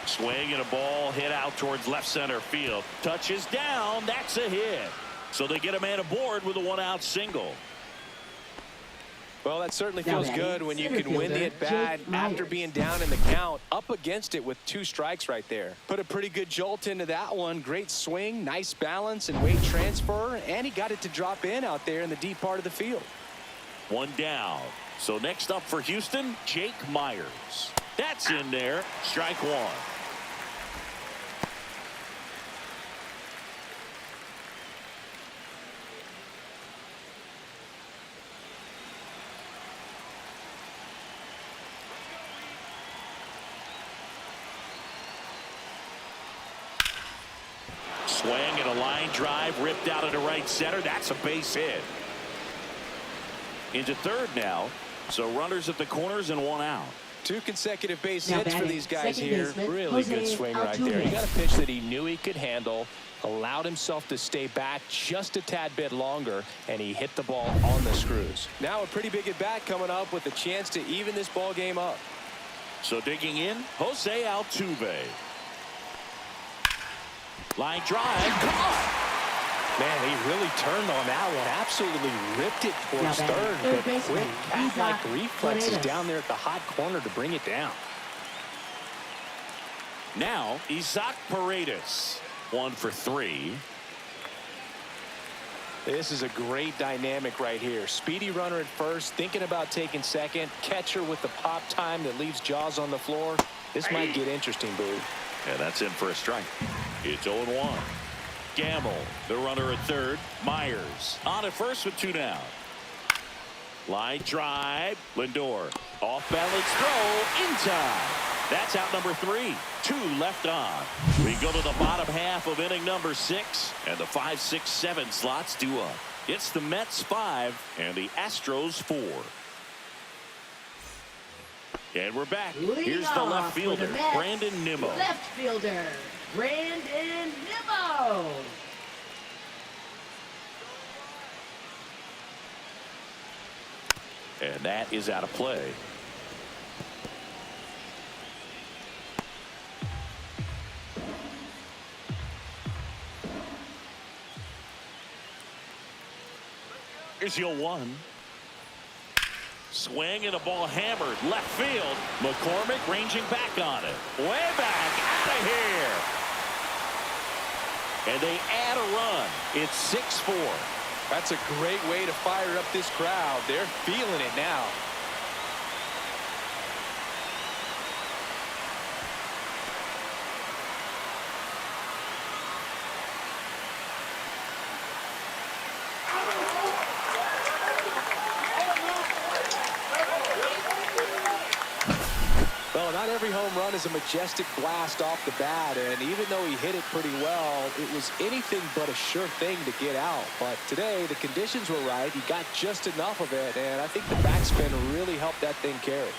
Swing and a ball hit out towards left center field. Touches down. That's a hit. So they get a man aboard with a 1-out single. Well, that certainly feels good when you can win the at-bat after being down in the count, up against it with 2 strikes right there. Put a pretty good jolt into that one. Great swing, nice balance and weight transfer, and he got it to drop in out there in the deep part of the field. 1 down. So next up for Houston, Jake Myers. That's in there. Strike 1. Swing and a line drive ripped out into right center. That's a base hit. Into third now. So runners at the corners and 1 out. 2 consecutive base hits for these guys here. Really good swing right Altuve. there. He got a pitch that he knew he could handle, allowed himself to stay back just a tad bit longer, and he hit the ball on the screws. Now a pretty big at bat coming up with a chance to even this ball game up. So digging in, Jose Altuve. Line drive. Come on. Man, he really turned on that one. Absolutely ripped it towards third. But quick cat-like reflexes down there at the hot corner to bring it down. Now, Isaac Paredes. 1 for 3. This is a great dynamic right here. Speedy runner at first, thinking about taking second. Catcher with the pop time that leaves Jaws on the floor. This might get interesting, Boo. Yeah, that's in for a strike. It's 0-1. Gamble, the runner at third. Myers on at first with 2 down. Line drive. Lindor. Off balance throw in time. That's out number 3. 2 left on. We go to the bottom half of inning number 6. And the 5, 6, 7 slots due up. It's the Mets 5 and the Astros 4. And we're back. Here's the left fielder, Brandon Nimmo. Left fielder, Brandon Nimmo. And that is out of play. Here's the 0-1. Swing and a ball hammered left field. McCormick ranging back on it. Way back out of here. And they add a run. It's 6-4. That's a great way to fire up this crowd. They're feeling it now. Not every home run is a majestic blast off the bat, and even though he hit it pretty well, it was anything but a sure thing to get out. But today, the conditions were right. He got just enough of it, and I think the backspin really helped that thing carry.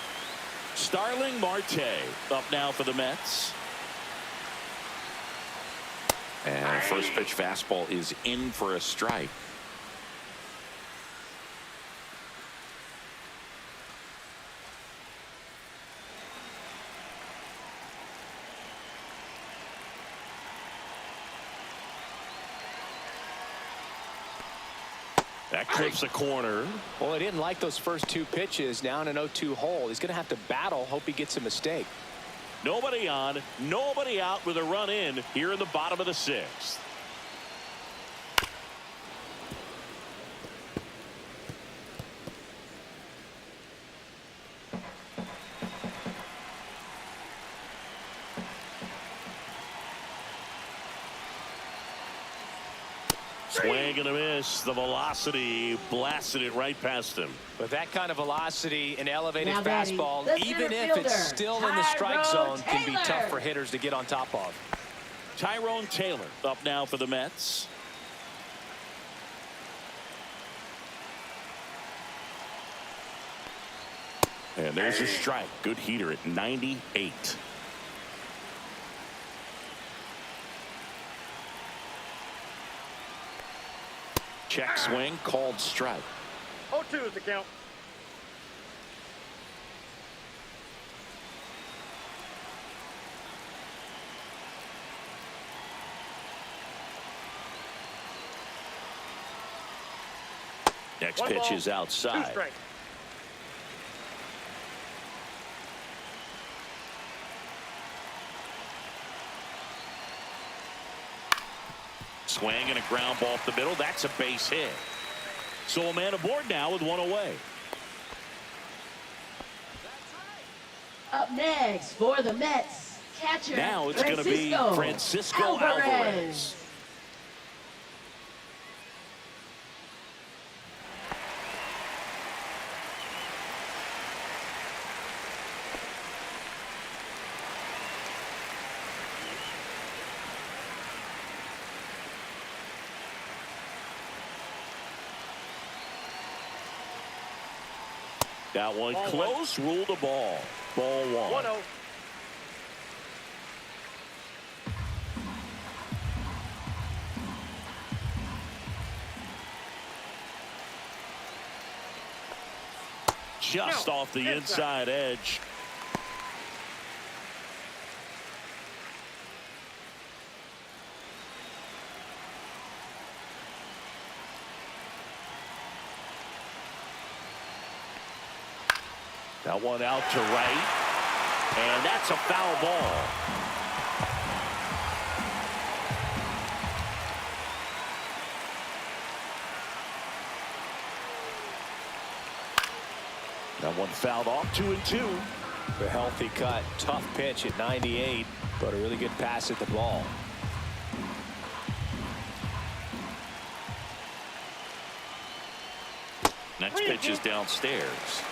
Starling Marte up now for the Mets. And first pitch fastball is in for a strike. That clips a corner. Well, he didn't like those first 2 pitches. Now in an 0-2 hole. He's going to have to battle. Hope he gets a mistake. Nobody on, nobody out with a run in here in the bottom of the sixth. Swing and a miss. The velocity blasted it right past him. With that kind of velocity, an elevated Now batting, fastball, the even center if it's fielder, still in the strike Tyrone zone, can be tough Taylor. for hitters to get on top of. Tyrone Taylor up now for the Mets. And there's a strike. Good heater at 98. Check swing, called strike. 0-2 is the count. Next One pitch ball, is 2 outside. strikes. Swing and a ground ball up the middle. That's a base hit. So a man aboard now with one away. Up next for the Mets, catcher Now it's going to be Francisco Alvarez. That one Ball close, ruled a ball. Ball one. 1-0. Just No, off the inside edge. That one out to right. And that's a foul ball. That one fouled off, 2-2. The healthy cut, tough pitch at 98, but a really good pass at the ball. Next pitch is downstairs.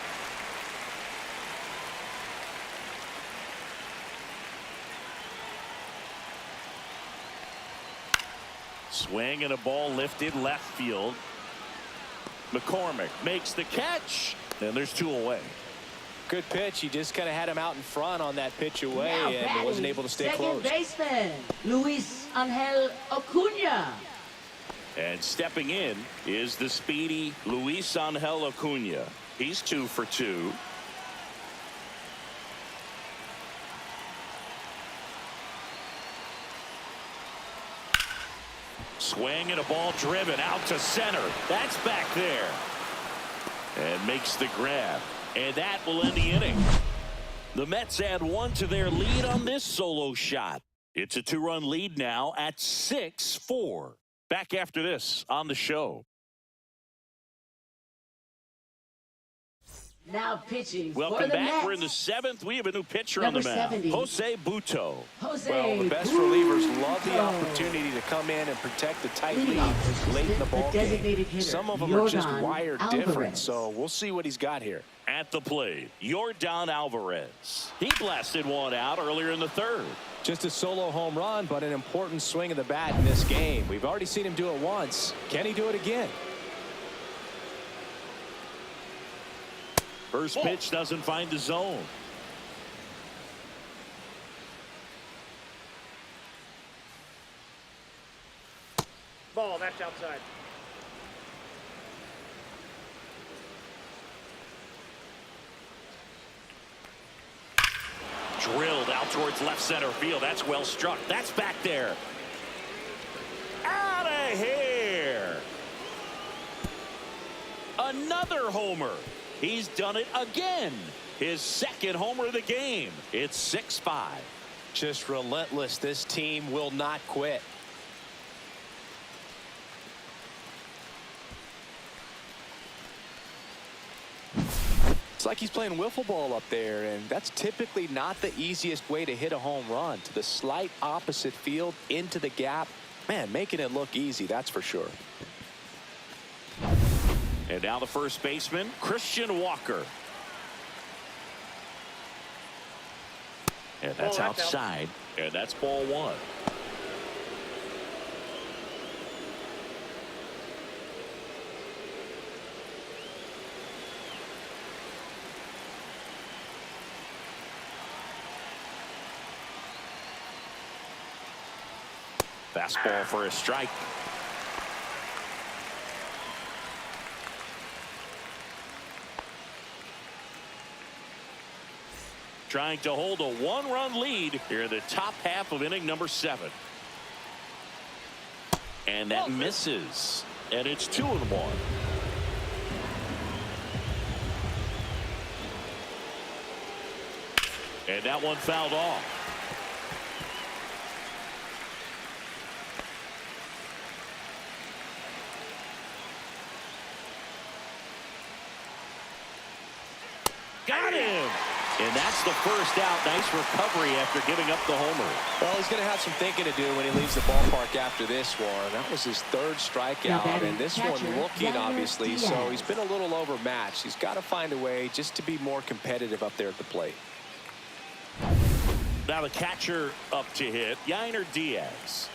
Swing and a ball lifted left field. McCormick makes the catch. And there's two away. Good pitch. He just kind of had him out in front on that pitch away Now and batting, wasn't able to stay close. second baseman, Luis Angel Acuna. And stepping in is the speedy Luis Angel Acuna. He's 2 for 2. Swing and a ball driven out to center. That's back there. And makes the grab. And that will end the inning. The Mets add 1 to their lead on this solo shot. It's a 2-run lead now at 6-4. Back after this on the show. Now pitching for Welcome the back. Mets. We're in the 7th. We have a new pitcher Number on the mound. 70. Jose Butto. Jose Well, the best relievers love the opportunity to come in and protect the tight Leading lead off late in the the ball designated game. hitter, Some of them are just Yordan wired Alvarez. different, so we'll see what he's got here. At the plate, Yordan Alvarez. He blasted one out earlier in the 3rd. Just a solo home run, but an important swing of the bat in this game. We've already seen him do it once. Can he do it again? First pitch doesn't find the zone. Ball, that's outside. Drilled out towards left center field. That's well struck. That's back there. Out of here. Another homer. He's done it again. his second homer of the game. It's 6-5. Just relentless. This team will not quit. It's like he's playing wiffle ball up there, and that's typically not the easiest way to hit a home run. To the slight opposite field, into the gap. Man, making it look easy, that's for sure. And now the first baseman, Christian Walker. And that's outside. And that's ball one. Fastball for a strike. Trying to hold a one-run lead here in the top half of inning number 7. And that misses. And it's 2-1. And that one fouled off. Got him. And that's the first out. Nice recovery after giving up the homer. Well, he's going to have some thinking to do when he leaves the ballpark after this one. That was his third strikeout, and this one looking, obviously, so he's been a little overmatched. He's got to find a way just to be more competitive up there at the plate. Now the catcher up to hit, Yainer Diaz.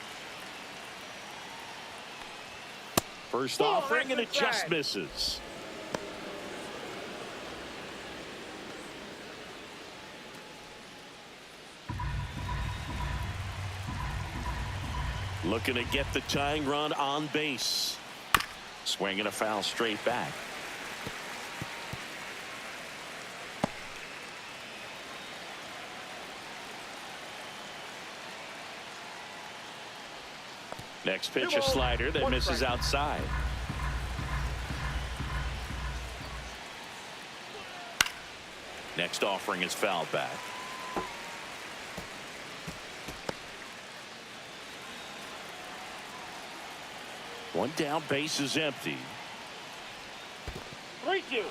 First offering, and it just misses. Looking to get the tying run on base. Swinging a foul straight back. Next pitch, a slider that misses outside. Next offering is fouled back. One down, base is empty. 3-2.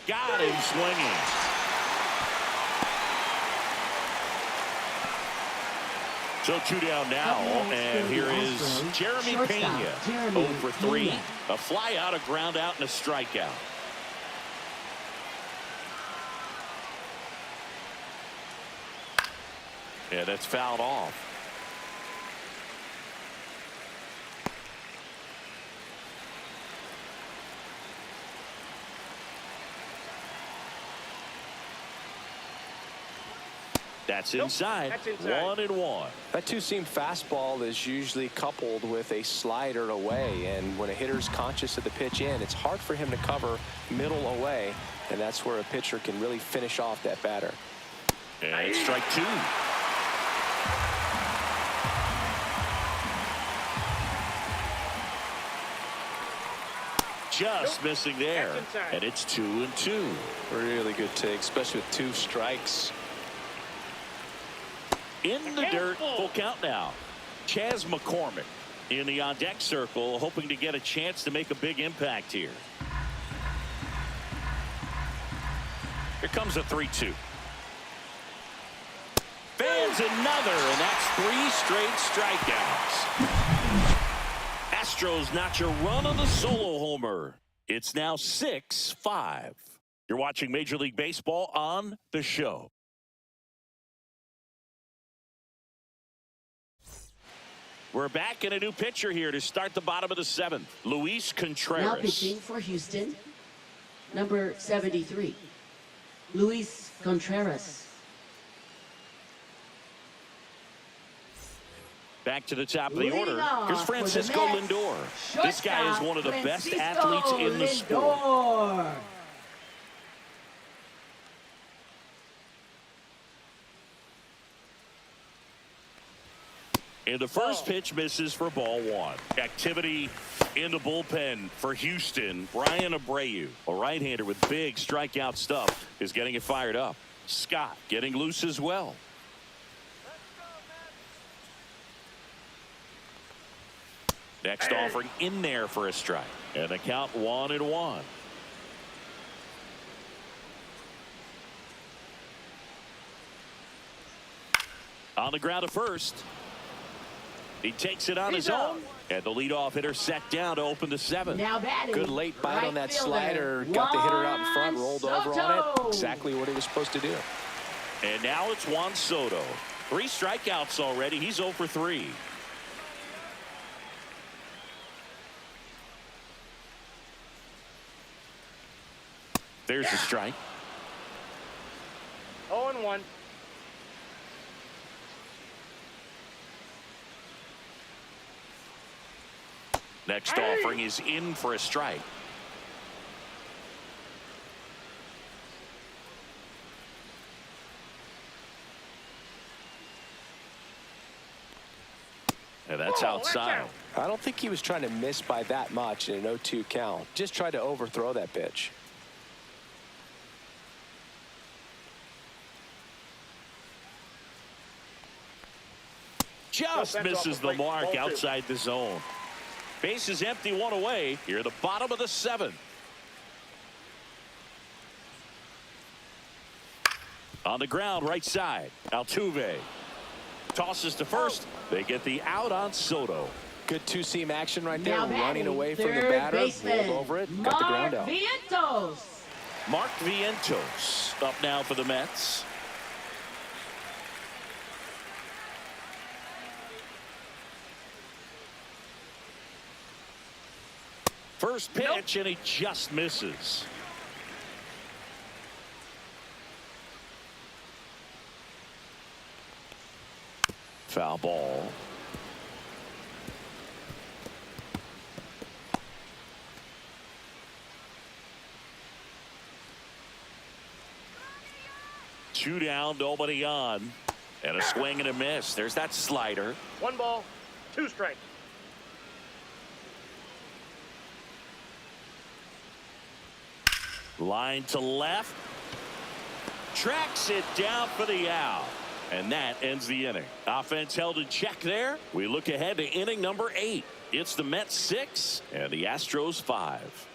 Got him swinging. So 2 down now, and here is Jeremy Pena. 0 for 3. A fly out, a ground out, and a strikeout. Yeah, that's fouled off. That's inside. That's inside. 1-1. That two-seam fastball is usually coupled with a slider away, and when a hitter's conscious of the pitch in, it's hard for him to cover middle away, and that's where a pitcher can really finish off that batter. And it's strike 2. Just missing there, and it's 2-2. Really good take, especially with 2 strikes. In the dirt, full count now. Chas McCormick in the on-deck circle, hoping to get a chance to make a big impact here. Here comes a 3-2. Fans another, and that's 3 straight strikeouts. Astros notch a run on the solo homer. It's now 6-5. You're watching Major League Baseball on The Show. We're back in a new pitcher here to start the bottom of the 7th. Luis Contreras. Now pitching for Houston, number 73, Luis Contreras. Back to the top of the order. Leading Here's off for the Francisco Mets, Lindor. This guy is one of the best Francisco athletes in the sport. Lindor. And the first pitch misses for ball one. Activity in the bullpen for Houston. Brian Abreu, a right-hander with big strikeout stuff, is getting it fired up. Scott getting loose as well. Next offering in there for a strike. And the count 1-1. On the ground to first. He takes it on his own. And the leadoff hitter set down to open the seventh. Now batting. Good late bite right on that fielder, slider. Got the hitter out in front, rolled over on it. Soto. Exactly what he was supposed to do. And now it's Juan Soto. 3 strikeouts already. He's 0 for 3. There's the strike. 0-1. Next offering is in for a strike. And that's outside. I don't think he was trying to miss by that much in an 0-2 count. Just tried to overthrow that pitch. Just misses the mark outside the zone. Base is empty, 1 away. Here at the bottom of the 7th. On the ground, right side. Altuve tosses to first. They get the out on Soto. Good two-seam action right there. Now Running batting, away from the third batter. baseman, Rolled over it. Got the ground out. Vientos. Mark Vientos up now for the Mets. First pitch, and he just misses. Foul ball. Two down, nobody on. And a swing and a miss. There's that slider. 1 ball, 2 strikes. Line to left. Tracks it down for the out. And that ends the inning. Offense held in check there. We look ahead to inning number 8. It's the Mets 6 and the Astros 5.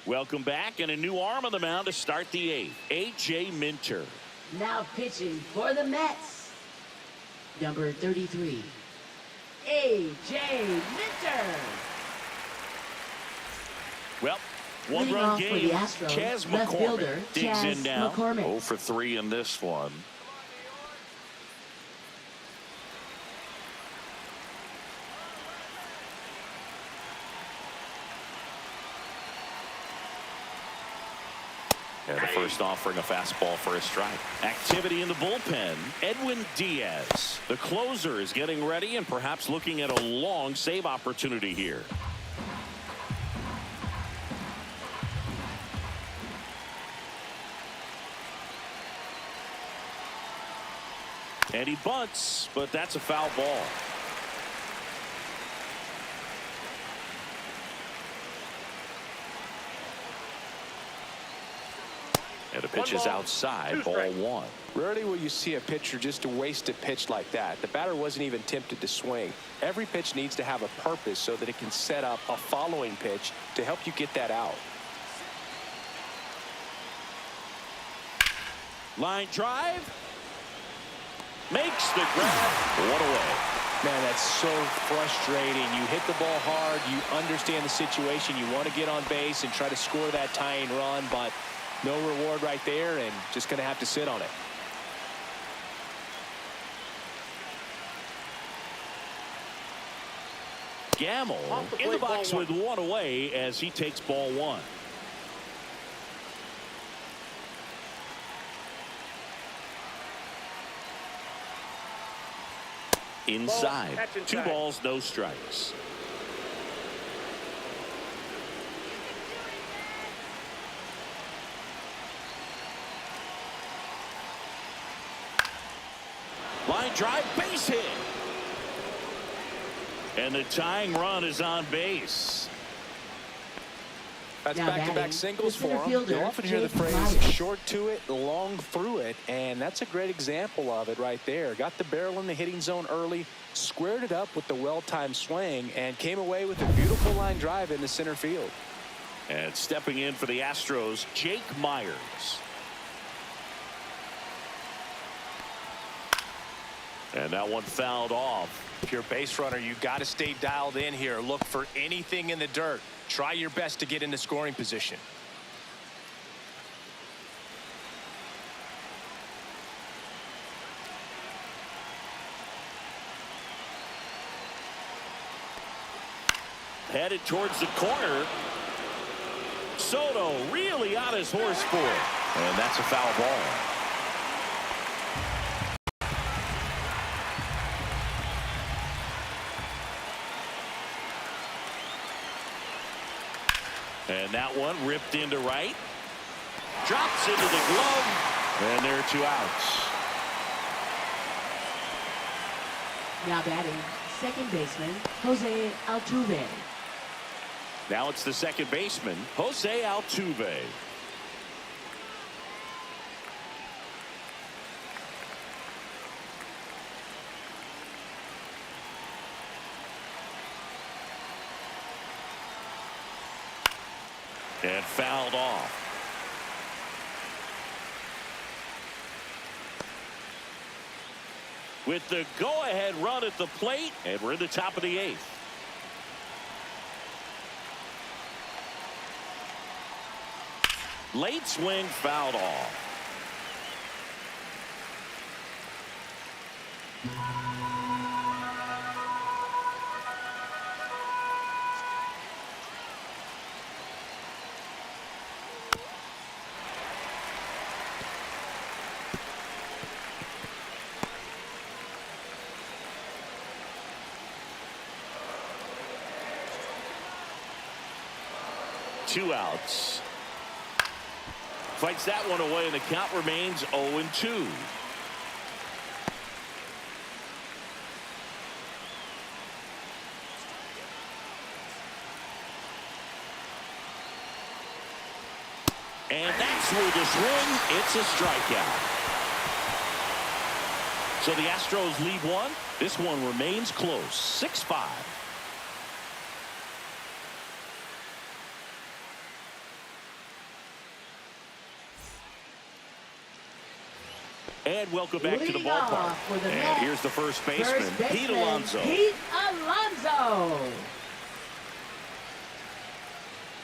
Welcome back, and a new arm on the mound to start the 8th. A.J. Minter. Now pitching for the Mets. Number 33. A.J. Minter. Well, Leading one-run off for the game. Astros, Chas left McCormick fielder, digs Chas in now. McCormick. 0 for 3 in this one. And the first offering a fastball for a strike. Activity in the bullpen. Edwin Diaz, the closer, is getting ready and perhaps looking at a long save opportunity here. And he bunts, but that's a foul ball. And the pitch is outside, ball 1. Rarely will you see a pitcher just to waste a pitch like that. The batter wasn't even tempted to swing. Every pitch needs to have a purpose so that it can set up a following pitch to help you get that out. Line drive. Makes the grab. 1 away. Man, that's so frustrating. You hit the ball hard. You understand the situation. You want to get on base and try to score that tying run, but no reward right there, and just going to have to sit on it. Gamble in the box with 1 away as he takes ball 1. Inside. 2 balls, no strikes. Line drive, base hit. And the tying run is on base. That's Now back-to-back batting, singles the for center him. fielder, You often hear the Jake phrase Myers. short to it, long through it, and that's a great example of it right there. Got the barrel in the hitting zone early, squared it up with the well-timed swing, and came away with a beautiful line drive in the center field. And stepping in for the Astros, Jake Myers. And that one fouled off. If you're a base runner, you got to stay dialed in here. Look for anything in the dirt. Try your best to get into scoring position. Headed towards the corner. Soto really on his horse for it. And that's a foul ball. And that one ripped into right. Drops into the glove. And there are 2 outs. Now batting, second baseman, Jose Altuve. Now it's the second baseman, Jose Altuve. And fouled off. With the go-ahead run at the plate, and we're in the top of the 8th. Late swing fouled off. Two outs. Fights that one away, and the count remains 0-2. And that's where the swing. It's a strikeout. So the Astros lead one. This one remains close. 6-5. And welcome back to the Leading ballpark. off for the And Mets, here's the first baseman, Pete Alonso. Pete Alonso.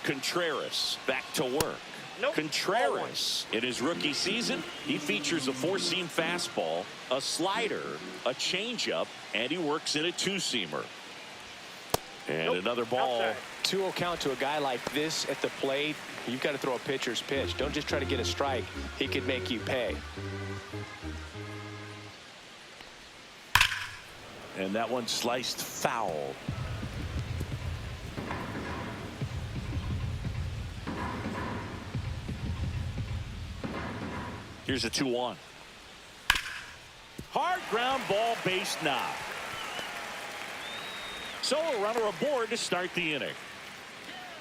Contreras back to work. Nope. Contreras in his rookie season, he features a 4-seam fastball, a slider, a changeup, and he works in a 2-seamer. And Nope. another ball. Outside. 2-0 count to a guy like this at the plate. You've got to throw a pitcher's pitch. Don't just try to get a strike. He could make you pay. And that one sliced foul. Here's a 2-1. Hard ground ball, base knock. So a runner aboard to start the inning.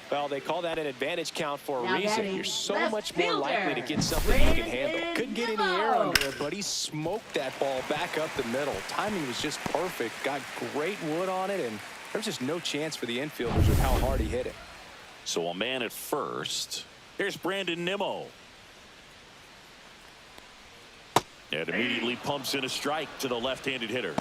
Well, they call that an advantage count for a Now reason. batting, You're so left much more likely to fielder, get something you can handle. Brandon Couldn't get any air Nimmo. under it, but he smoked that ball back up the middle. Timing was just perfect. Got great wood on it, and there's just no chance for the infielders with how hard he hit it. So a man at first. Here's Brandon Nimmo. And immediately pumps in a strike to the left-handed hitter.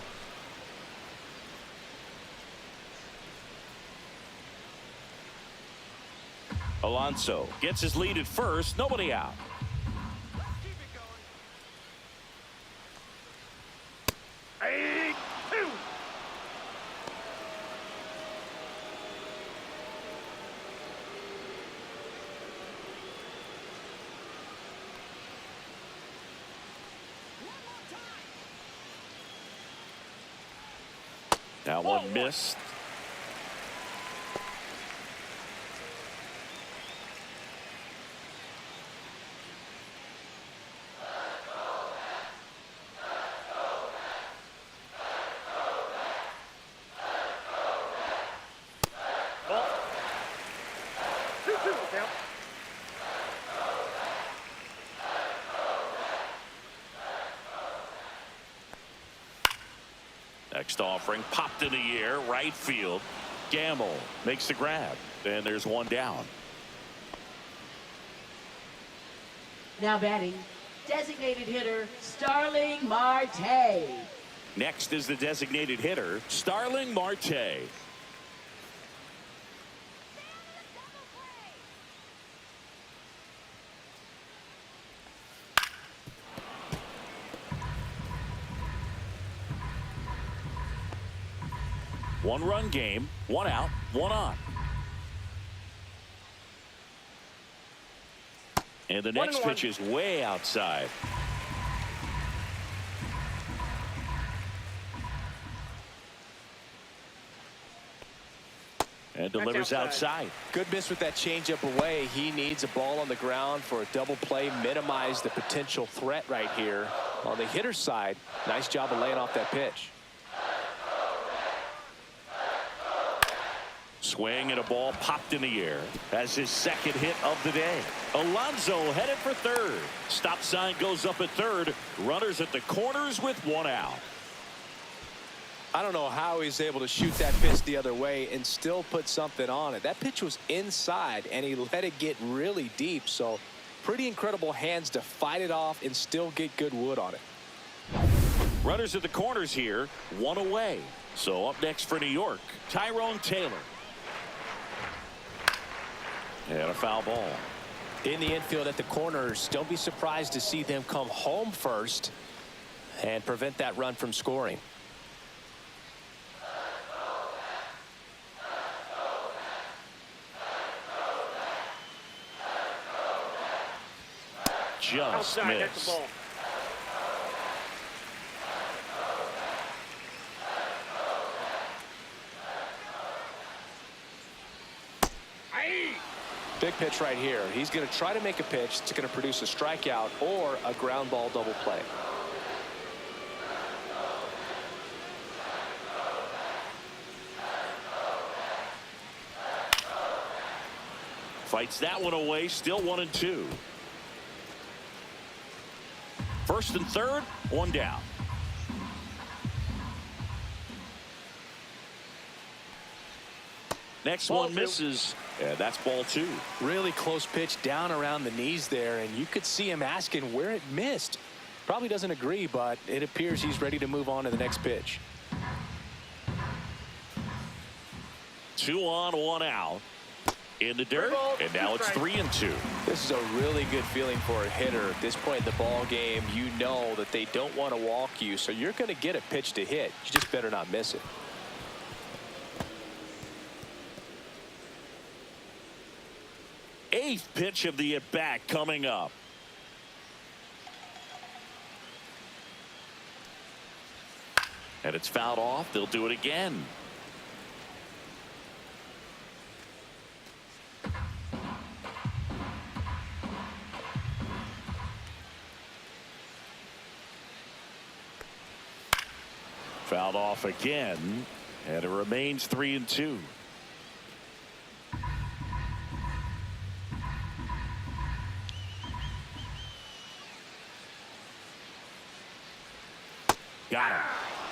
Alonso gets his lead at first. Nobody out. Hey, 2. Now one missed. Next offering popped in the air, right field. Gamble makes the grab, and there's one down. Now batting, designated hitter Starling Marte. Next is the designated hitter, Starling Marte. One-run game, one out, one on. And the next pitch is way outside. And delivers outside. Good miss with that changeup away. He needs a ball on the ground for a double play, minimize the potential threat right here. On the hitter's side, nice job of laying off that pitch. Swing and a ball popped in the air. That's his second hit of the day. Alonso headed for third. Stop sign goes up at third. Runners at the corners with one out. I don't know how he's able to shoot that pitch the other way and still put something on it. That pitch was inside and he let it get really deep. So pretty incredible hands to fight it off and still get good wood on it. Runners at the corners here, one away. So up next for New York, Tyrone Taylor. And a foul ball. In the infield at the corners, don't be surprised to see them come home first and prevent that run from scoring. Just missed. Big pitch right here. He's going to try to make a pitch that's going to produce a strikeout or a ground ball double play. Fights that one away, still 1-2. First and third, one down. Next Ball one two. misses. Yeah, that's ball two. Really close pitch down around the knees there, and you could see him asking where it missed. Probably doesn't agree, but it appears he's ready to move on to the next pitch. 2 on, 1 out. In the dirt, and now it's 3-2. This is a really good feeling for a hitter. At this point in the ball game, you know that they don't want to walk you, so you're going to get a pitch to hit. You just better not miss it. Eighth pitch of the at-bat coming up. And it's fouled off. They'll do it again. Fouled off again, and it remains 3-2. Got him.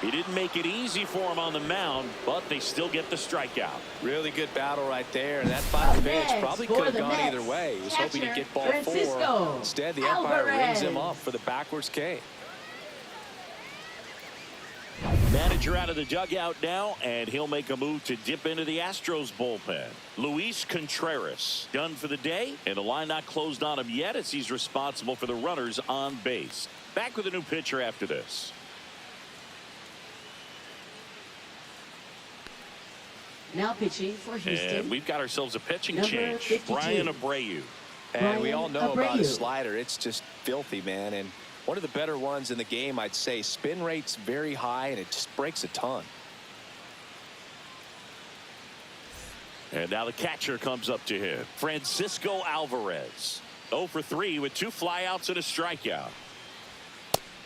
He didn't make it easy for him on the mound, but they still get the strikeout. Really good battle right there, and that final pitch Mets probably for could have the gone Mets. either way. He was hoping to Catcher, get ball Francisco 4. Instead, the umpire rings Alvarez. him up for the backwards K. Manager out of the dugout now, and he'll make a move to dip into the Astros bullpen. Luis Contreras done for the day, and the line not closed on him yet as he's responsible for the runners on base. Back with a new pitcher after this. Now pitching for Houston. And we've got ourselves a pitching Number change. 52. Brian Abreu. And we all know about his Abreu. slider. It's just filthy, man. And one of the better ones in the game, I'd say. Spin rate's very high, and it just breaks a ton. And now the catcher comes up to him. Francisco Alvarez. 0 for 3 with 2 flyouts and a strikeout.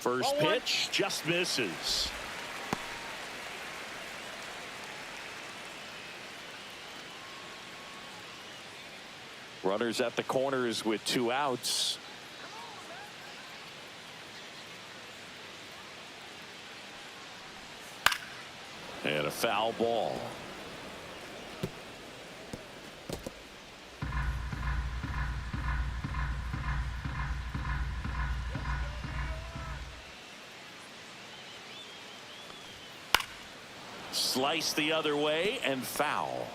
First pitch just misses. Runners at the corners with 2 outs. And a foul ball. Slice the other way and foul.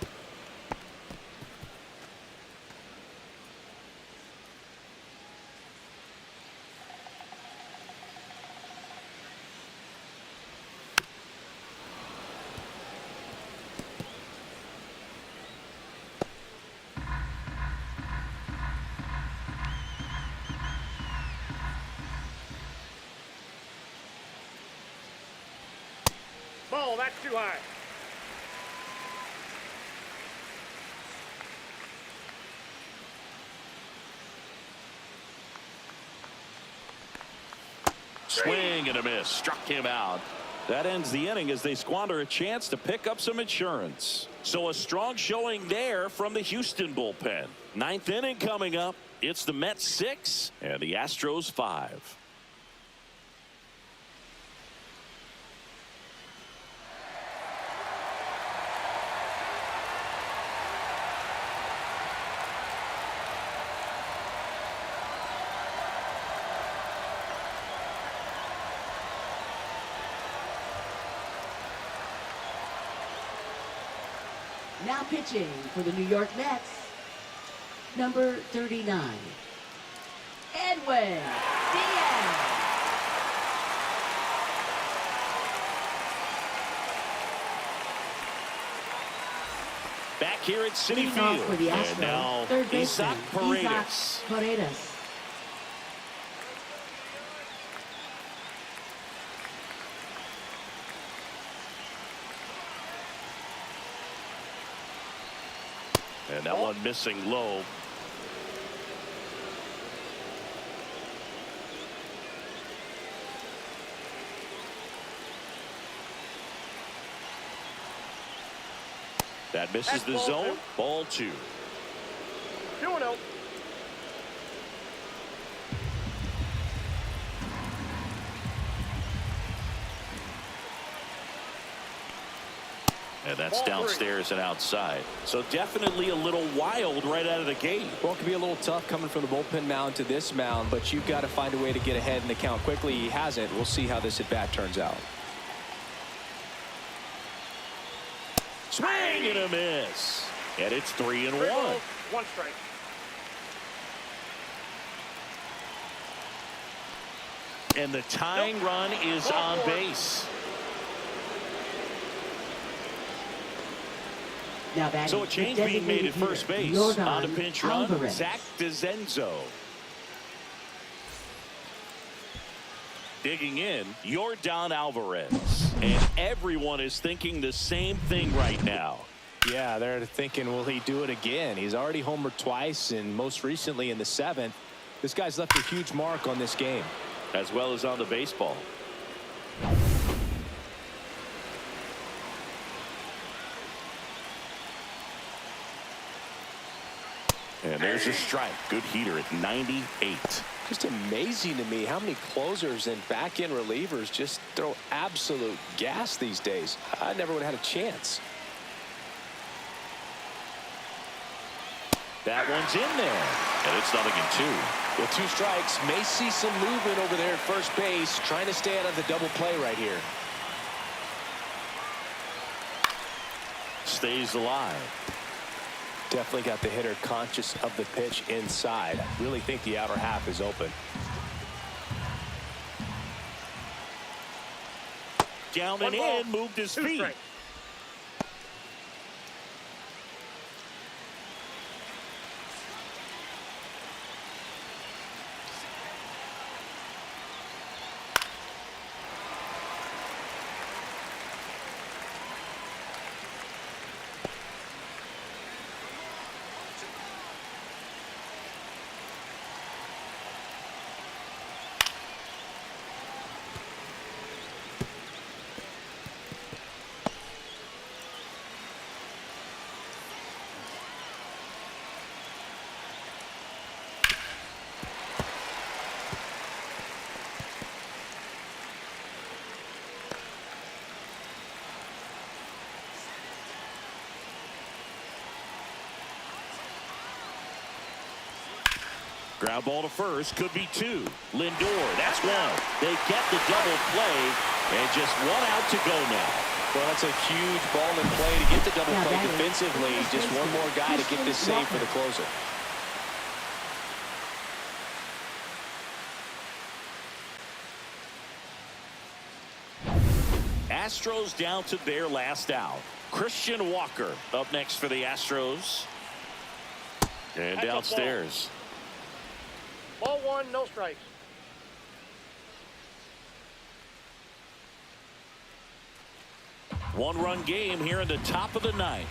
Ball, that's too high. Swing and a miss. Struck him out. That ends the inning as they squander a chance to pick up some insurance. So a strong showing there from the Houston bullpen. Ninth inning coming up. It's the Mets 6 and the Astros 5. Now pitching for the New York Mets, number 39, Edwin Diaz. Back here at Citi Leading off Field. for the And Astros, now third baseman, Isaac Paredes. Paredes. And that one missing low. That misses That's the ball zone. two. Ball 2. 2-0. And that's Ball 3. downstairs and outside. So definitely a little wild right out of the gate. Well, it can be a little tough coming from the bullpen mound to this mound, but you've got to find a way to get ahead in the count quickly. He hasn't. We'll see how this at bat turns out. Swing and a miss. And it's 3-1. 1 strike. And the tying run is Ball on 4. base. Now batting, So a change the being made at designated first hitter, base. Yordan On a pinch run, Alvarez. Zach DeZenzo. Digging in, Yordan Alvarez. And everyone is thinking the same thing right now. Yeah, they're thinking, will he do it again? He's already homered twice, and most recently in the 7th. This guy's left a huge mark on this game. As well as on the baseball. And there's a strike. Good heater at 98. Just amazing to me how many closers and back-end relievers just throw absolute gas these days. I never would have had a chance. That one's in there. And it's 0-2. With 2 strikes, may see some movement over there at first base, trying to stay out of the double play right here. Stays alive. Definitely got the hitter conscious of the pitch inside. Really think the outer half is open. Down and 1 ball, in, moved his 2 feet. strikes. Ground ball to first. Could be two. Lindor, that's one. They get the double play, and just one out to go now. Well, that's a huge ball in play to get the double play defensively. Just one more guy to get this save for the closer. Astros down to their last out. Christian Walker up next for the Astros. And downstairs. Ball one, no strikes. One-run game here in the top of the ninth.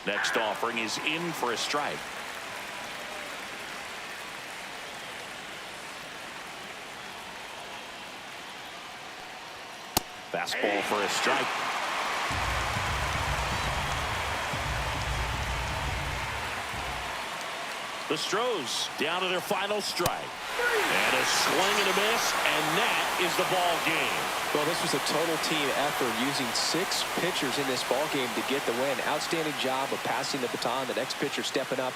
Next offering is in for a strike. Fastball for a strike. The Astros down to their final strike. And a swing and a miss, and that is the ball game. Well, this was a total team effort using 6 pitchers in this ball game to get the win. Outstanding job of passing the baton. The next pitcher stepping up.